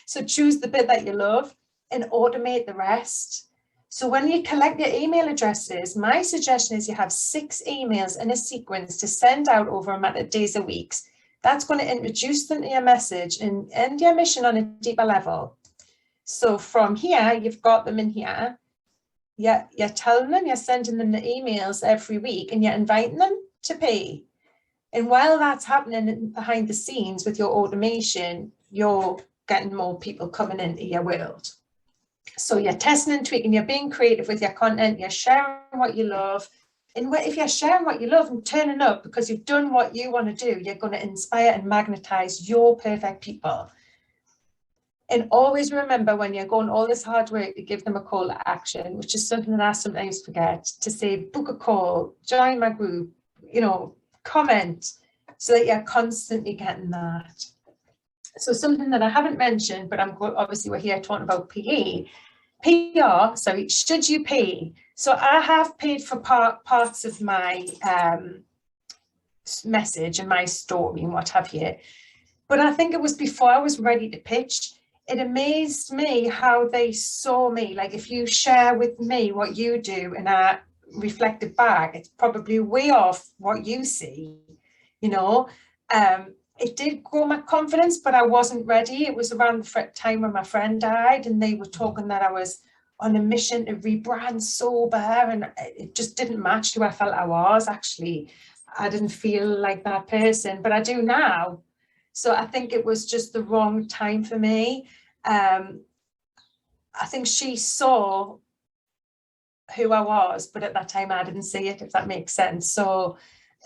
So choose the bit that you love and automate the rest. So when you collect your email addresses, my suggestion is you have 6 emails in a sequence to send out over a matter of days or weeks. That's going to introduce them to your message and end your mission on a deeper level. So from here, you've got them in here. You're telling them, you're sending them the emails every week, and you're inviting them to pay. And while that's happening behind the scenes with your automation, you're getting more people coming into your world. So you're testing and tweaking, you're being creative with your content, you're sharing what you love. And if you're sharing what you love and turning up because you've done what you want to do, you're going to inspire and magnetize your perfect people. And always remember, when you're going all this hard work, to give them a call to action, which is something that I sometimes forget, to say, book a call, join my group, you know, comment, so that you're constantly getting that. So something that I haven't mentioned, but obviously we're here talking about PR, sorry, should you pay? So I have paid for parts of my message and my story and what have you. But I think it was before I was ready to pitch. It amazed me how they saw me. Like, if you share with me what you do and I reflect it back, it's probably way off what you see, you know. It did grow my confidence, but I wasn't ready. It was around the time when my friend died, and they were talking that I was on a mission to rebrand sober, and it just didn't match who I felt I was. Actually, I didn't feel like that person, but I do now. So I think it was just the wrong time for me. I think she saw who I was, but at that time I didn't see it, if that makes sense. So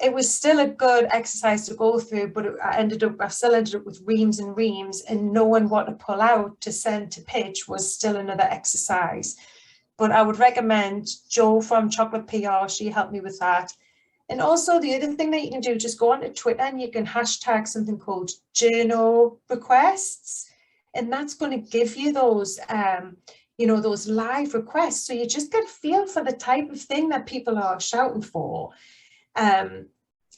it was still a good exercise to go through, but I still ended up with reams and reams, and knowing what to pull out to send to pitch was still another exercise. But I would recommend Jo from Chocolate PR. She helped me with that. And also the other thing that you can do, just go onto Twitter and you can hashtag something called journal requests. And that's going to give you those, you know, those live requests. So you just get a feel for the type of thing that people are shouting for. And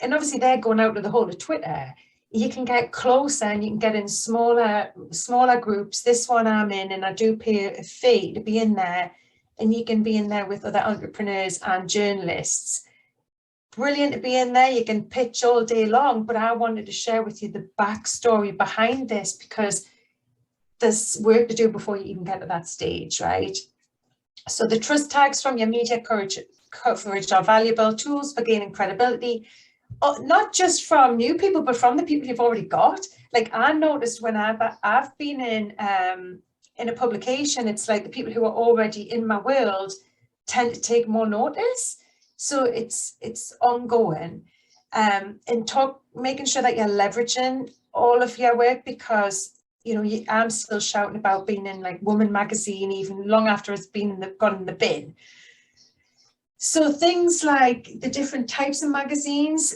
obviously they're going out to the whole of Twitter. You can get closer and you can get in smaller groups. This one I'm in, and I do pay a fee to be in there. and you can be in there with other entrepreneurs and journalists. Brilliant to be in there. You can pitch all day long, but I wanted to share with you the backstory behind this, because there's work to do before you even get to that stage, right? So the trust tags from your media coverage are valuable tools for gaining credibility, not just from new people, but from the people you've already got. Like I noticed when I've been in a publication, it's like the people who are already in my world tend to take more notice. So it's ongoing, and making sure that you're leveraging all of your work, because you know I'm still shouting about being in like Woman magazine even long after it's been gone in the bin. So things like the different types of magazines,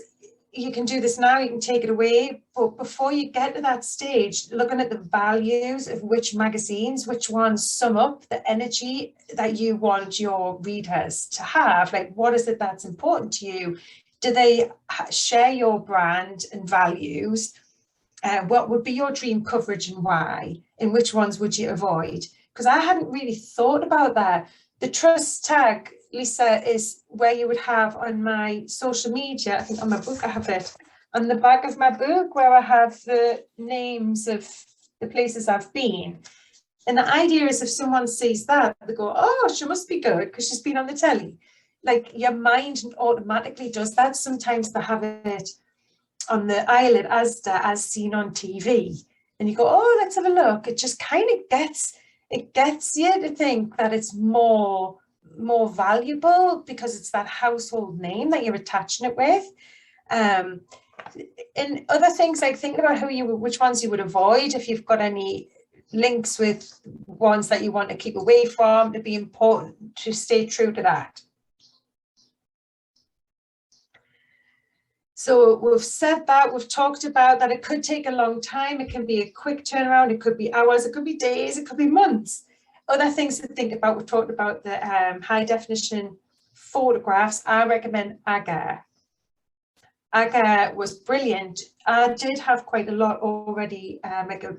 you can do this now, you can take it away, but before you get to that stage, looking at the values of which magazines, which ones sum up the energy that you want your readers to have. Like, what is it that's important to you? Do they share your brand and values? What would be your dream coverage and why? And which ones would you avoid? Because I hadn't really thought about that. The trust tag, Lisa, is where you would have on my social media, I think on my book I have it, on the back of my book where I have the names of the places I've been. And the idea is if someone sees that, they go, oh, she must be good because she's been on the telly. Like your mind automatically does that. Sometimes they have it on the eyelid as seen on TV. And you go, oh, let's have a look. It just kind of gets you to think that it's more valuable because it's that household name that you're attaching it with. And other things like thinking about which ones you would avoid, if you've got any links with ones that you want to keep away from, it'd be important to stay true to that. So we've said that, we've talked about that it could take a long time, it can be a quick turnaround, it could be hours, it could be days, it could be months. Other things to think about, we've talked about the high definition photographs. I recommend Agar. Agar was brilliant. I did have quite a lot already, like a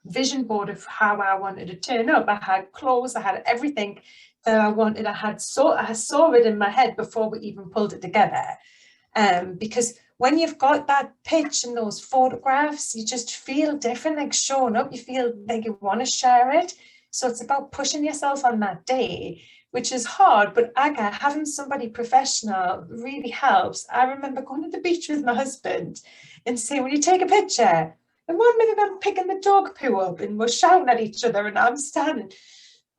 vision board of how I wanted to turn up. I had clothes, I had everything that I wanted. I saw it in my head before we even pulled it together. Because when you've got that pitch and those photographs, you just feel different, like showing up, you feel like you want to share it. So it's about pushing yourself on that day, which is hard, but Aga, having somebody professional really helps. I remember going to the beach with my husband and saying, will you take a picture? And 1 minute I'm picking the dog poo up and we're shouting at each other and I'm standing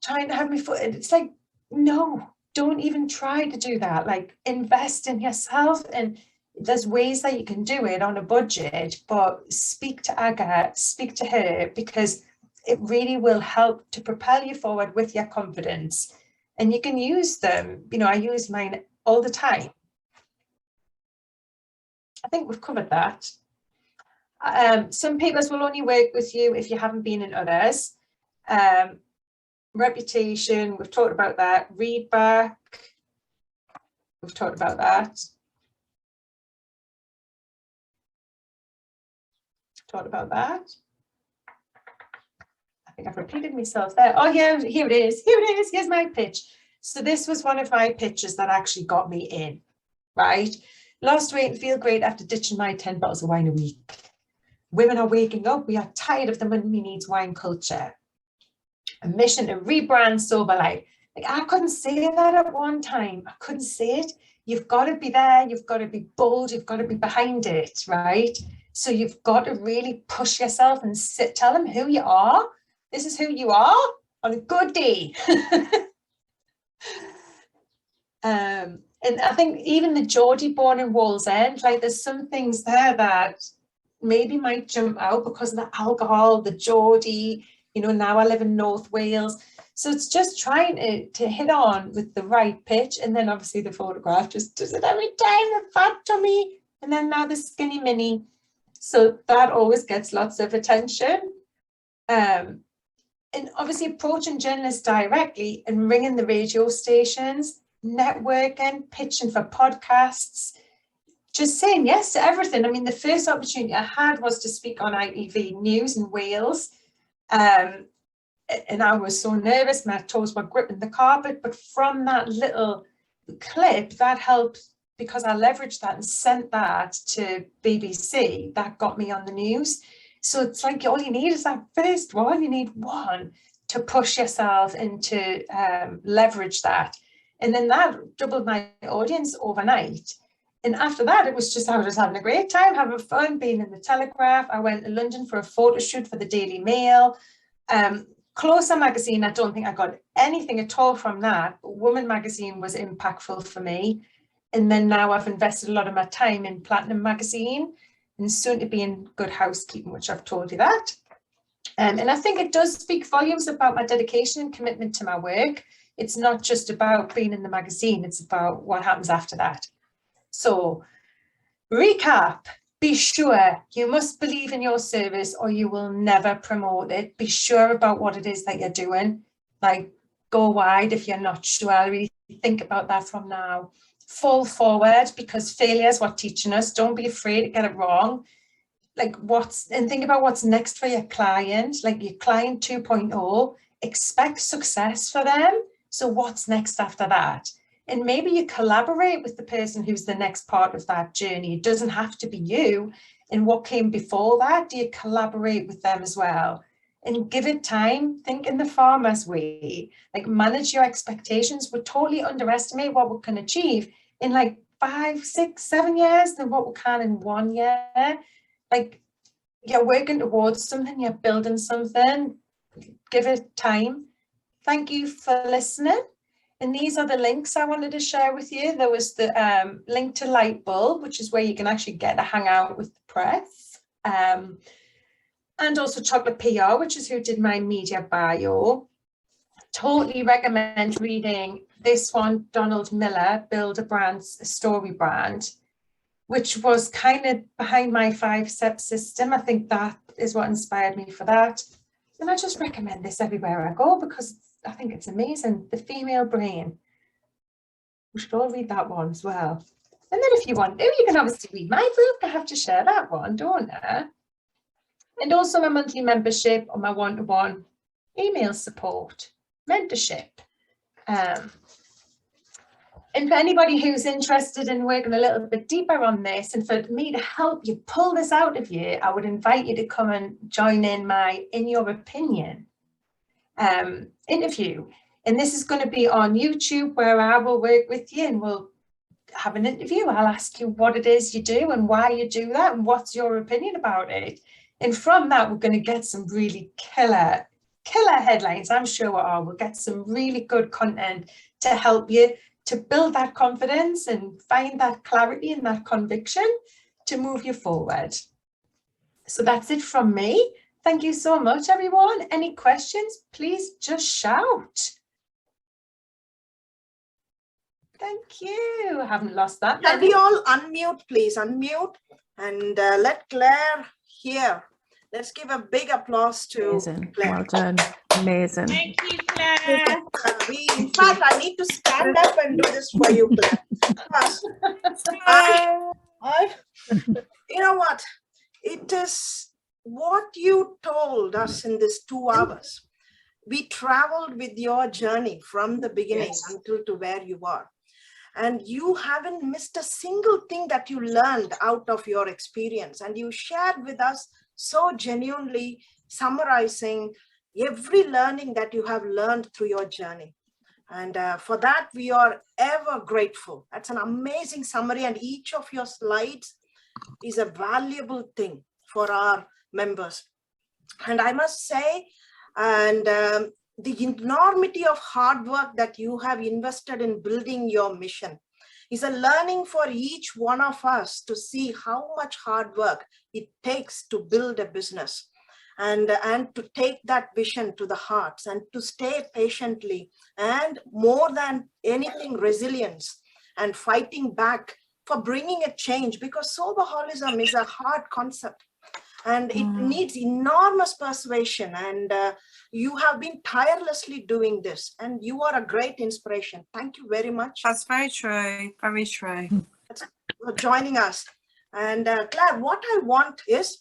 trying to have my foot. And it's like, no, don't even try to do that. Like, invest in yourself, and there's ways that you can do it on a budget, but speak to Aga, speak to her, because it really will help to propel you forward with your confidence. And you can use them. You know, I use mine all the time. I think we've covered that. Some papers will only work with you if you haven't been in others. Reputation, we've talked about that. Read back, we've talked about that. Talked about that. I think I've repeated myself there. Oh yeah, here it is. Here it is. Here's my pitch. So this was one of my pitches that actually got me in, right? Lost weight and feel great after ditching my 10 bottles of wine a week. Women are waking up. We are tired of the money needs wine culture. A mission to rebrand sober life. Like, I couldn't say that at one time. I couldn't say it. You've got to be there. You've got to be bold. You've got to be behind it, right? So you've got to really push yourself and tell them who you are. This is who you are on a good day. And I think even the Geordie born in Wallsend, like there's some things there that maybe might jump out because of the alcohol, the Geordie, you know, now I live in North Wales. So it's just trying to hit on with the right pitch. And then obviously the photograph just does it every time, the fat tummy, and then now the skinny mini. So that always gets lots of attention. And obviously approaching journalists directly and ringing the radio stations, networking, pitching for podcasts, just saying yes to everything. I mean, the first opportunity I had was to speak on ITV News in Wales. and I was so nervous, my toes were gripping the carpet. But from that little clip, that helped, because I leveraged that and sent that to BBC, that got me on the news. So it's like all you need is that first one. You need one to push yourself into leverage that. And then that doubled my audience overnight. And after that, it was just, I was just having a great time, having fun, being in the Telegraph. I went to London for a photo shoot for the Daily Mail. Closer magazine, I don't think I got anything at all from that. But Woman magazine was impactful for me. And then now I've invested a lot of my time in Platinum magazine and soon to be in Good Housekeeping, which I've told you that. And I think it does speak volumes about my dedication and commitment to my work. It's not just about being in the magazine, it's about what happens after that. So, recap, be sure you must believe in your service or you will never promote it. Be sure about what it is that you're doing. Like, go wide if you're not sure. Really think about that from now. Fall forward, because failure is what teaching us. Don't be afraid to get it wrong. Like, and think about what's next for your client, like your client 2.0. Expect success for them. So what's next after that? And maybe you collaborate with the person who's the next part of that journey. It doesn't have to be you. And what came before that, do you collaborate with them as well? And give it time. Think in the farmer's way. Like, manage your expectations. We totally underestimate what we can achieve in like 5, 6, 7 years than what we can in 1 year. Like, you're working towards something, you're building something. Give it time. Thank you for listening. And these are the links I wanted to share with you. There was the link to Lightbulb, which is where you can actually get to hang out with the press. And also Chocolate PR, which is who did my media bio. Totally recommend reading this one, Donald Miller, Build a Brand, a Story Brand, which was kind of behind my 5-step system. I think that is what inspired me for that. And I just recommend this everywhere I go because I think it's amazing. The Female Brain. We should all read that one as well. And then if you want to, you can obviously read my book. I have to share that one, don't I? And also my monthly membership or my one-to-one email support, mentorship. And for anybody who's interested in working a little bit deeper on this and for me to help you pull this out of you, I would invite you to come and join in my In Your Opinion interview. And this is going to be on YouTube, where I will work with you and we'll have an interview. I'll ask you what it is you do and why you do that and what's your opinion about it. And from that, we're going to get some really killer headlines. I'm sure we are. We'll get some really good content to help you to build that confidence and find that clarity and that conviction to move you forward. So that's it from me. Thank you so much, everyone. Any questions, please just shout. Thank you. I haven't lost that. Can we all unmute, please? Unmute and let Claire hear. Let's give a big applause to Amazing. Claire. Well done. Amazing. Thank you, Claire. In fact, I need to stand up and do this for you, Claire. Because you know what? It is what you told us in this 2 hours. We traveled with your journey from the beginning until to where you are. And you haven't missed a single thing that you learned out of your experience. And you shared with us so genuinely, summarizing every learning that you have learned through your journey. And for that, we are ever grateful. That's an amazing summary. And each of your slides is a valuable thing for our members. And I must say, and the enormity of hard work that you have invested in building your mission is a learning for each one of us to see how much hard work it takes to build a business and to take that vision to the hearts and to stay patiently and more than anything, resilience and fighting back for bringing a change, because soberholism is a hard concept. And it needs enormous persuasion, and you have been tirelessly doing this, and you are a great inspiration. Thank you very much. That's very true. Very true. For joining us. And Claire, what I want is,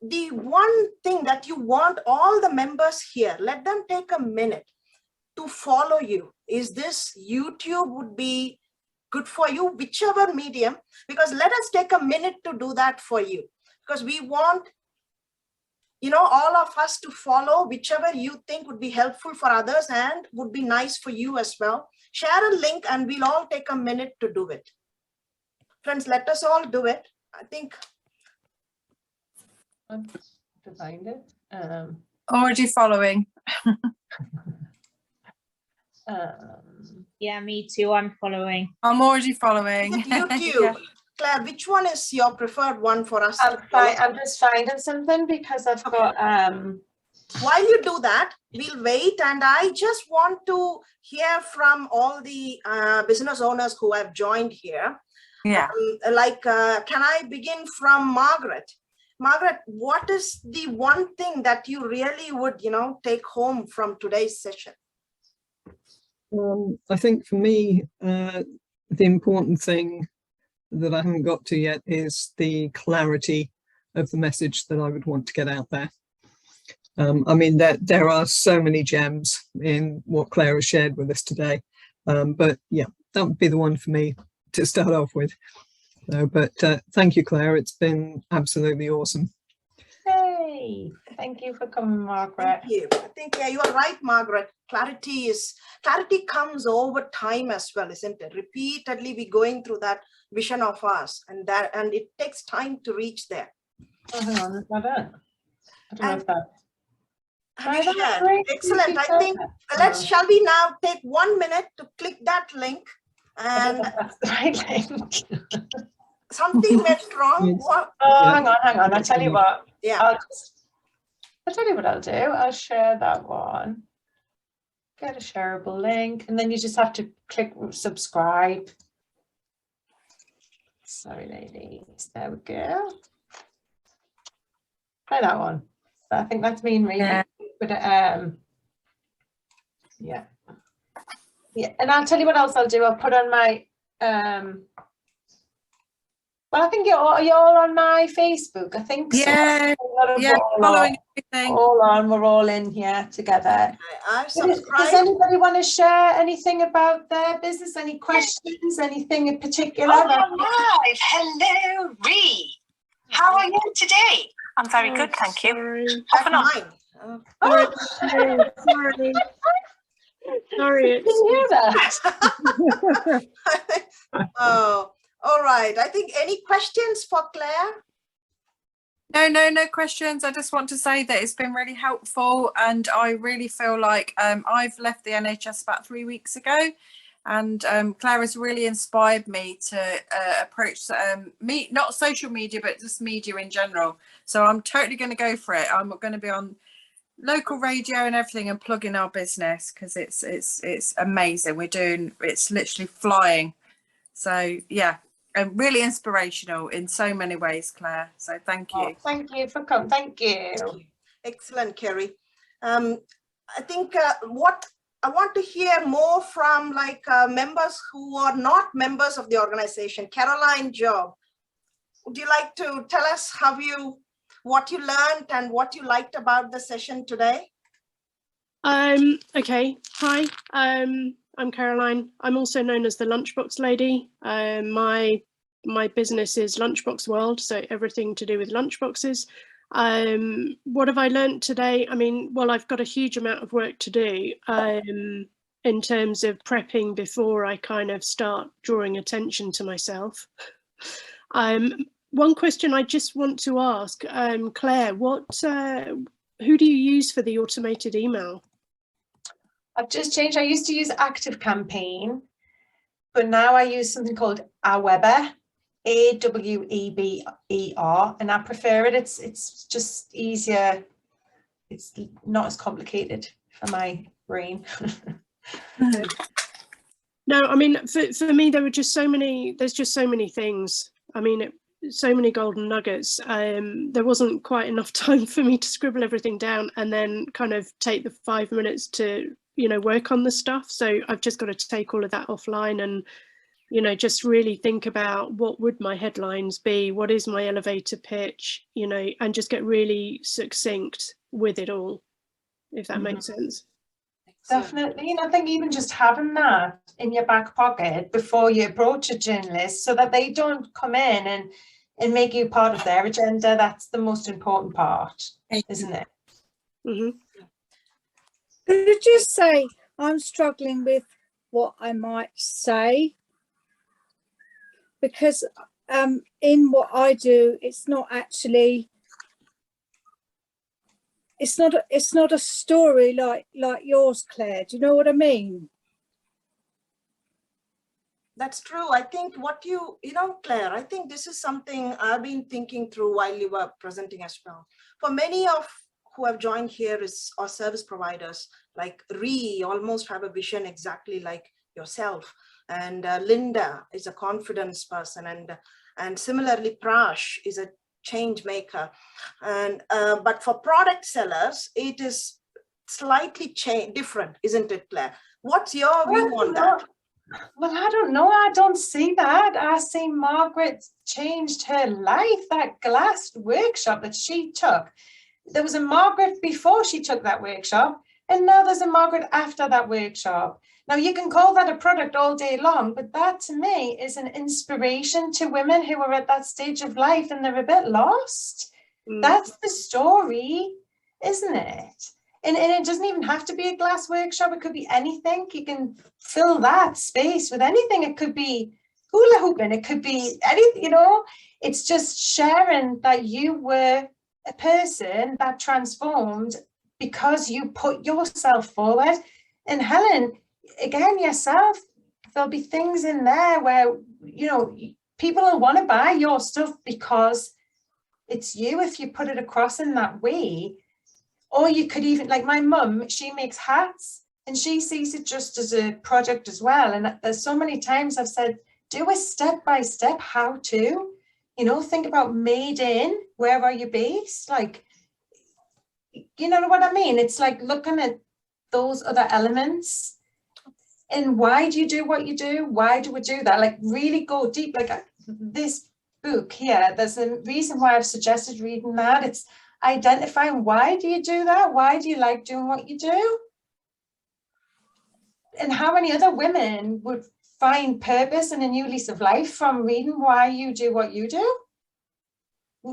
the one thing that you want all the members here, let them take a minute to follow you. Is this YouTube would be good for you, whichever medium, because let us take a minute to do that for you, because we want, you know, all of us to follow whichever you think would be helpful for others and would be nice for you as well. Share a link and we'll all take a minute to do it. Friends, let us all do it. I think. To find it. Already following. Yeah, me too. I'm following. I'm already following. Is it YouTube? Yeah. Claire, which one is your preferred one for us? I'm just finding something because I've got While you do that, we'll wait, and I just want to hear from all the business owners who have joined here. Yeah. Can I begin from Margaret? Margaret, what is the one thing that you really would, you know, take home from today's session? I think for me, the important thing that I haven't got to yet is the clarity of the message that I would want to get out there. I mean, there are so many gems in what Claire has shared with us today, but yeah, that would be the one for me to start off with. But thank you, Claire. It's been absolutely awesome. Hey, thank you for coming, Margaret. Thank you. I think, yeah, you are right, Margaret. Clarity comes over time as well, isn't it? Repeatedly we going through that vision of us, and it takes time to reach there. Oh, hang on, is that it? I don't know if that. Have you shared? Excellent. I think shall we now take 1 minute to click that link, and That's the right link. something went wrong. Oh, yeah. Hang on. I'll tell you what. Yeah. I'll tell you what I'll do. I'll share that one. Get a shareable link, and then you just have to click subscribe. Sorry, ladies. There we go. Try that one. I think that's me and Rita. Yeah. But yeah. And I'll tell you what else I'll do. I'll put on my well, I think you're all on my Facebook. I think so. Yeah, following everything. We're all in here together. I've subscribed. Does anybody want to share anything about their business? Any questions? Anything in particular? Oh, live. Hello, Ree. How are you today? I'm very good, thank you. Off and on. Sorry. Oh, all right. I think any questions for Claire? No questions. I just want to say that it's been really helpful, and I really feel like I've left the NHS about 3 weeks ago, and Claire has really inspired me to approach not social media, but just media in general. So I'm totally going to go for it. I'm going to be on local radio and everything and plug in our business, because it's amazing. It's literally flying. So yeah, and really inspirational in so many ways, Claire. So thank you. Oh, thank you for coming. Thank you. Excellent, Kerry. I think what I want to hear more from members who are not members of the organization. Caroline, Joe, would you like to tell us what you learned and what you liked about the session today? Okay. Hi. I'm Caroline. I'm also known as the Lunchbox Lady. My business is Lunchbox World, so everything to do with lunchboxes. What have I learned today? I mean, well, I've got a huge amount of work to do in terms of prepping before I kind of start drawing attention to myself. One question I just want to ask, Claire, who do you use for the automated email? I've just changed. I used to use Active Campaign, but now I use something called Aweber, AWEBER, and I prefer it. It's just easier. It's not as complicated for my brain. No, I mean, for me, there's just so many things. I mean, so many golden nuggets. There wasn't quite enough time for me to scribble everything down and then kind of take the 5 minutes to, work on the stuff. So I've just got to take all of that offline and you know, just really think about what would my headlines be, what is my elevator pitch, you know, and just get really succinct with it all, if that makes sense. Definitely. And I think even just having that in your back pocket before you approach a journalist, so that they don't come in and make you part of their agenda, that's the most important part, isn't it? Mm-hmm. Could you just say, I'm struggling with what I might say, because in what I do, it's not actually, it's not a story like yours, Claire. Do you know what I mean? That's true. I think what you know, Claire, I think this is something I've been thinking through while you were presenting as well. For many of who have joined here are service providers, like Ree almost have a vision exactly like yourself. And Linda is a confidence person. And similarly, Prash is a change maker. And but for product sellers, it is slightly different, isn't it, Claire? What's your view on that? Well, I don't know. I don't see that. I see Margaret changed her life. That glass workshop that she took. There was a Margaret before she took that workshop, and now there's a Margaret after that workshop. Now, you can call that a product all day long, but that to me is an inspiration to women who are at that stage of life and they're a bit lost. That's the story, isn't it? And it doesn't even have to be a glass workshop. It could be anything. You can fill that space with anything. It could be hula hooping. It could be anything, you know. It's just sharing that you were a person that transformed because you put yourself forward. And Helen, again, yourself, there'll be things in there where, you know, people will want to buy your stuff because it's you if you put it across in that way. Or you could even, like my mum, she makes hats and she sees it just as a project as well. And there's so many times I've said, do a step-by-step how to, you know, think about made in, where are you based? Like, you know what I mean? It's like looking at those other elements and why do you do what you do? Why do we do that? Like really go deep. Like this book here, there's a reason why I've suggested reading that. It's identifying why do you do that? Why do you like doing what you do? And how many other women would find purpose and a new lease of life from reading why you do what you do?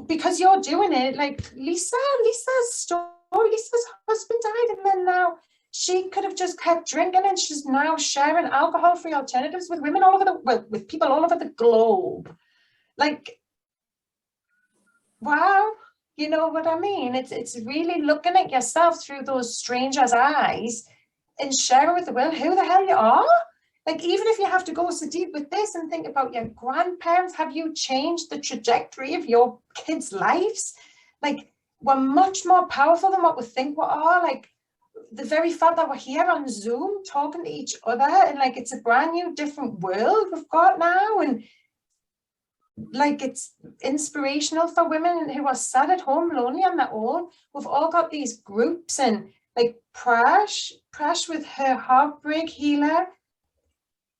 Because you're doing it. Like Lisa's story, Lisa's husband died and then now she could have just kept drinking and she's now sharing alcohol-free alternatives with women all over the, well, with people all over the globe. Like, wow. You know what I mean? It's really looking at yourself through those strangers' eyes and sharing with the world who the hell you are. Like, even if you have to go so deep with this and think about your grandparents, have you changed the trajectory of your kids' lives? Like, we're much more powerful than what we think we are. Like, the very fact that we're here on Zoom talking to each other and like it's a brand new different world we've got now, and like it's inspirational for women who are sat at home lonely on their own. We've all got these groups and like Prash with her heartbreak healer.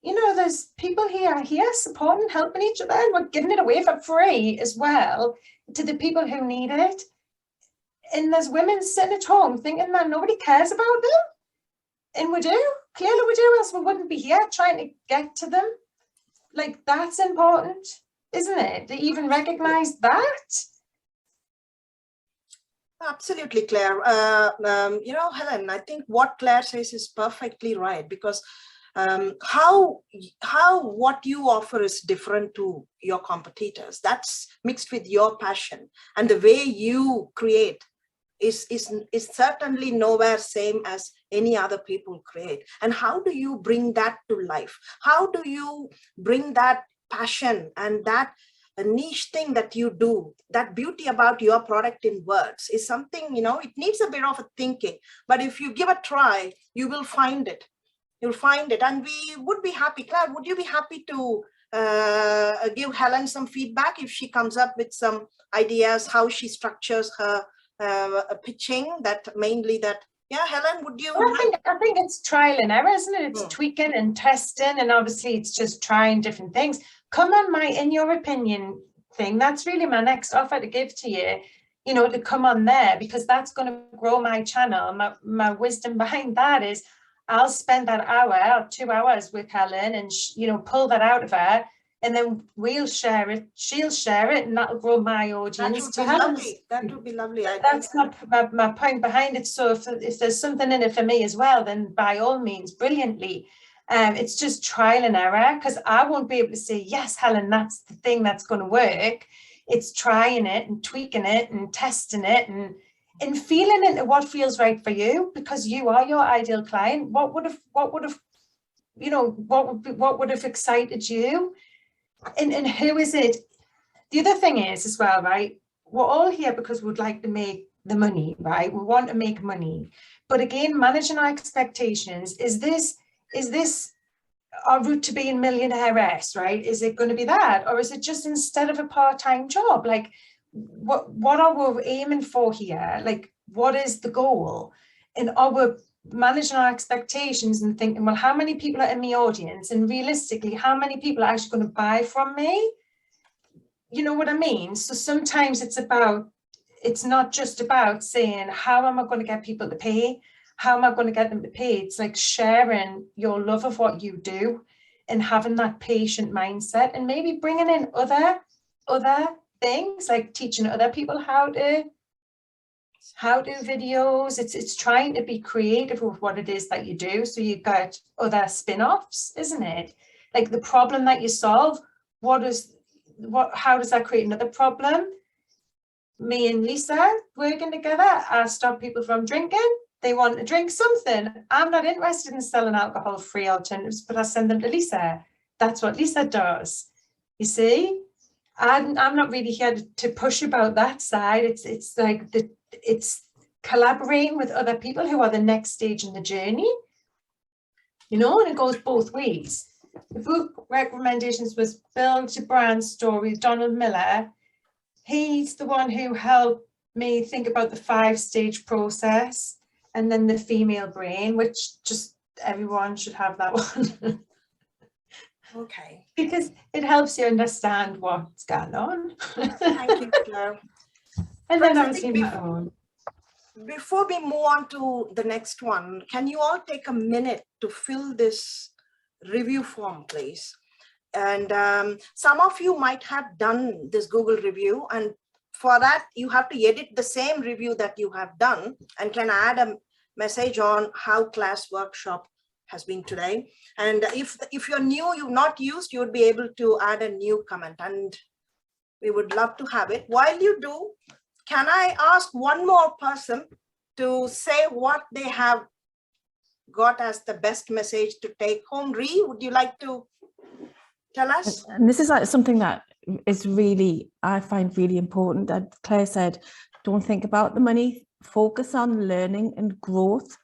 You know, there's people here supporting, helping each other, and we're giving it away for free as well to the people who need it. And there's women sitting at home thinking that nobody cares about them. And we do, clearly we do, else we wouldn't be here trying to get to them. Like, that's important, isn't it? To even recognize that. Absolutely, Claire. You know, Helen, I think what Claire says is perfectly right, because how what you offer is different to your competitors. That's mixed with your passion, and the way you create is certainly nowhere same as any other people create. And how do you bring that to life? How do you bring that passion and that niche thing that you do, that beauty about your product in words is something, you know, it needs a bit of a thinking, but if you give a try, you will find it. You'll find it. And we would be happy. Claire, would you be happy to give Helen some feedback if she comes up with some ideas, how she structures her pitching, that mainly that Yeah, Helen, would you? Well, I think it's trial and error, isn't it? It's tweaking and testing, and obviously it's just trying different things. Come on, my in your opinion thing. That's really my next offer to give to you. You know, to come on there, because that's going to grow my channel. My wisdom behind that is I'll spend that hour or 2 hours with Helen and, you know, pull that out of her, and then we'll share it. She'll share it, and that'll grow my audience. That would be lovely. That's my point behind it. So if there's something in it for me as well, then by all means, brilliantly. It's just trial and error, because I won't be able to say, yes, Helen, that's the thing that's going to work. It's trying it and tweaking it and testing it and feeling into what feels right for you, because you are your ideal client. What would have, you know, what would have excited you, and who is it? The other thing is as well, right? We're all here because we'd like to make the money, right? We want to make money, but again, managing our expectations. Is this our route to being millionaire-esque, right? Is it going to be that, or is it just instead of a part-time job? Like, what are we aiming for here? Like, what is the goal? And are we managing our expectations and thinking, well, how many people are in my audience, and realistically, how many people are actually going to buy from me? You know what I mean? So sometimes it's not just about saying, how am I going to get people to pay? How am I going to get them to pay? It's like sharing your love of what you do and having that patient mindset, and maybe bringing in other things, like teaching other people how to do videos. It's trying to be creative with what it is that you do. So you've got other spin-offs, isn't it? Like the problem that you solve, how does that create another problem? Me and Lisa working together, I stop people from drinking. They want to drink something. I'm not interested in selling alcohol-free alternatives, but I send them to Lisa. That's what Lisa does. You see, I'm not really here to push about that side. It's like it's collaborating with other people who are the next stage in the journey, you know, and it goes both ways. The book recommendations was Build Your Brand Story, Donald Miller. He's the one who helped me think about the 5-stage process, and then the female brain, which just everyone should have that one. Okay. Because it helps you understand what's going on. Thank you, Claire. And then obviously my own. Before we move on to the next one, can you all take a minute to fill this review form, please? And some of you might have done this Google review, and for that, you have to edit the same review that you have done and can add a message on how class workshop has been today. And if you're new, you've not used, you would be able to add a new comment, and we would love to have it. While you do, can I ask one more person to say what they have got as the best message to take home? Ree, would you like to tell us? And this is like something that is really, I find really important, that Claire said, don't think about the money, focus on learning and growth,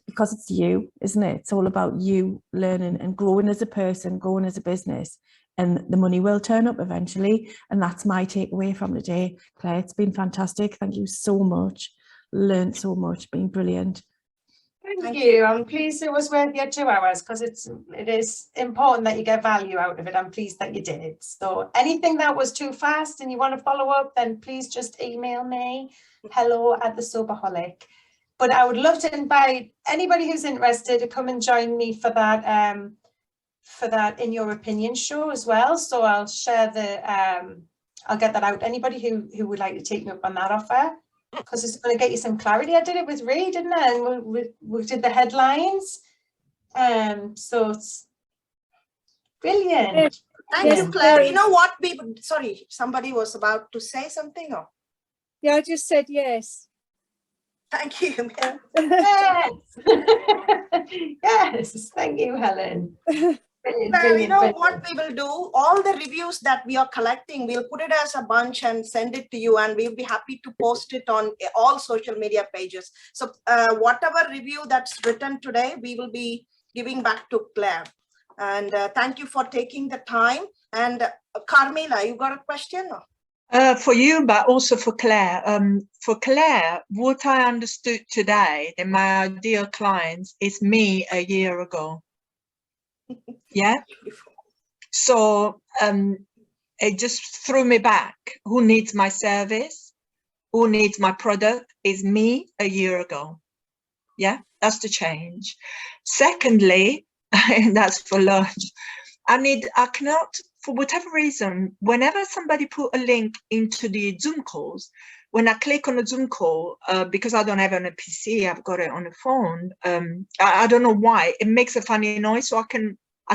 because it's you, isn't it? It's all about you learning and growing as a person, growing as a business, and the money will turn up eventually. And that's my takeaway from today. Claire, it's been fantastic. Thank you so much. Learned so much, been brilliant. Thank you. I'm pleased it was worth your 2 hours, because it is important that you get value out of it. I'm pleased that you did. So anything that was too fast and you want to follow up, then please just email me, hello@thesoberholic. But I would love to invite anybody who's interested to come and join me for that In Your Opinion show as well. So I'll share I'll get that out. Anybody who would like to take me up on that offer, because it's going to get you some clarity. I did it with Ray, didn't I? And we did the headlines. So it's brilliant. Thank you, Claire. You know what? Sorry, somebody was about to say something. Or? Yeah, I just said yes. Thank you. Yes. Yes. Thank you, Helen. You know what we will do? All the reviews that we are collecting, we'll put it as a bunch and send it to you, and we'll be happy to post it on all social media pages. So whatever review that's written today, we will be giving back to Claire. And thank you for taking the time. And Carmela, you got a question? For you, but also for Claire. For Claire, what I understood today, that my ideal client is me a year ago. Yeah. So it just threw me back. Who needs my service? Who needs my product? Is me a year ago. Yeah, that's the change. Secondly, and that's for lunch, I cannot, for whatever reason, whenever somebody put a link into the Zoom calls, when I click on a Zoom call, because I don't have it on a PC, I've got it on a phone. I don't know why it makes a funny noise, so I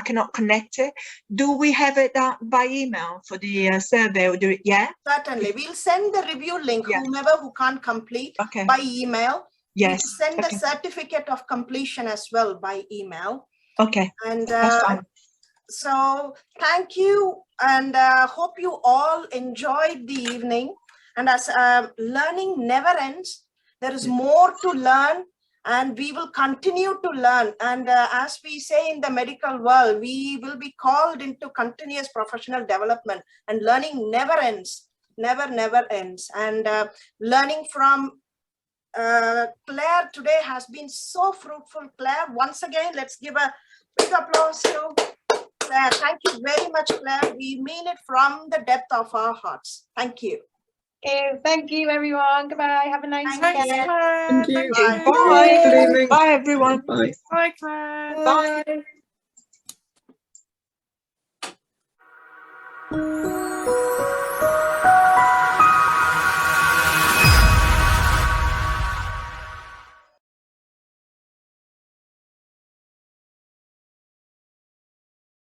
cannot connect it. Do we have it by email for the survey, or do it? Yeah, certainly. We'll send the review link. Yeah. Whomever who can't complete by email. Yes. We'll send the certificate of completion as well by email. Okay. And That's fine. so thank you, and hope you all enjoyed the evening. And as learning never ends, there is more to learn, and we will continue to learn. And as we say in the medical world, we will be called into continuous professional development, and learning never ends, never ends. And learning from Claire today has been so fruitful. Claire, once again, let's give a big applause to Claire. Thank you very much, Claire. We mean it from the depth of our hearts. Thank you. Thank you, everyone. Goodbye. Have a nice Thanks, weekend. Claire. Thank you. Thank Bye. Good evening. Bye, everyone. Bye. Bye, Claire. Bye.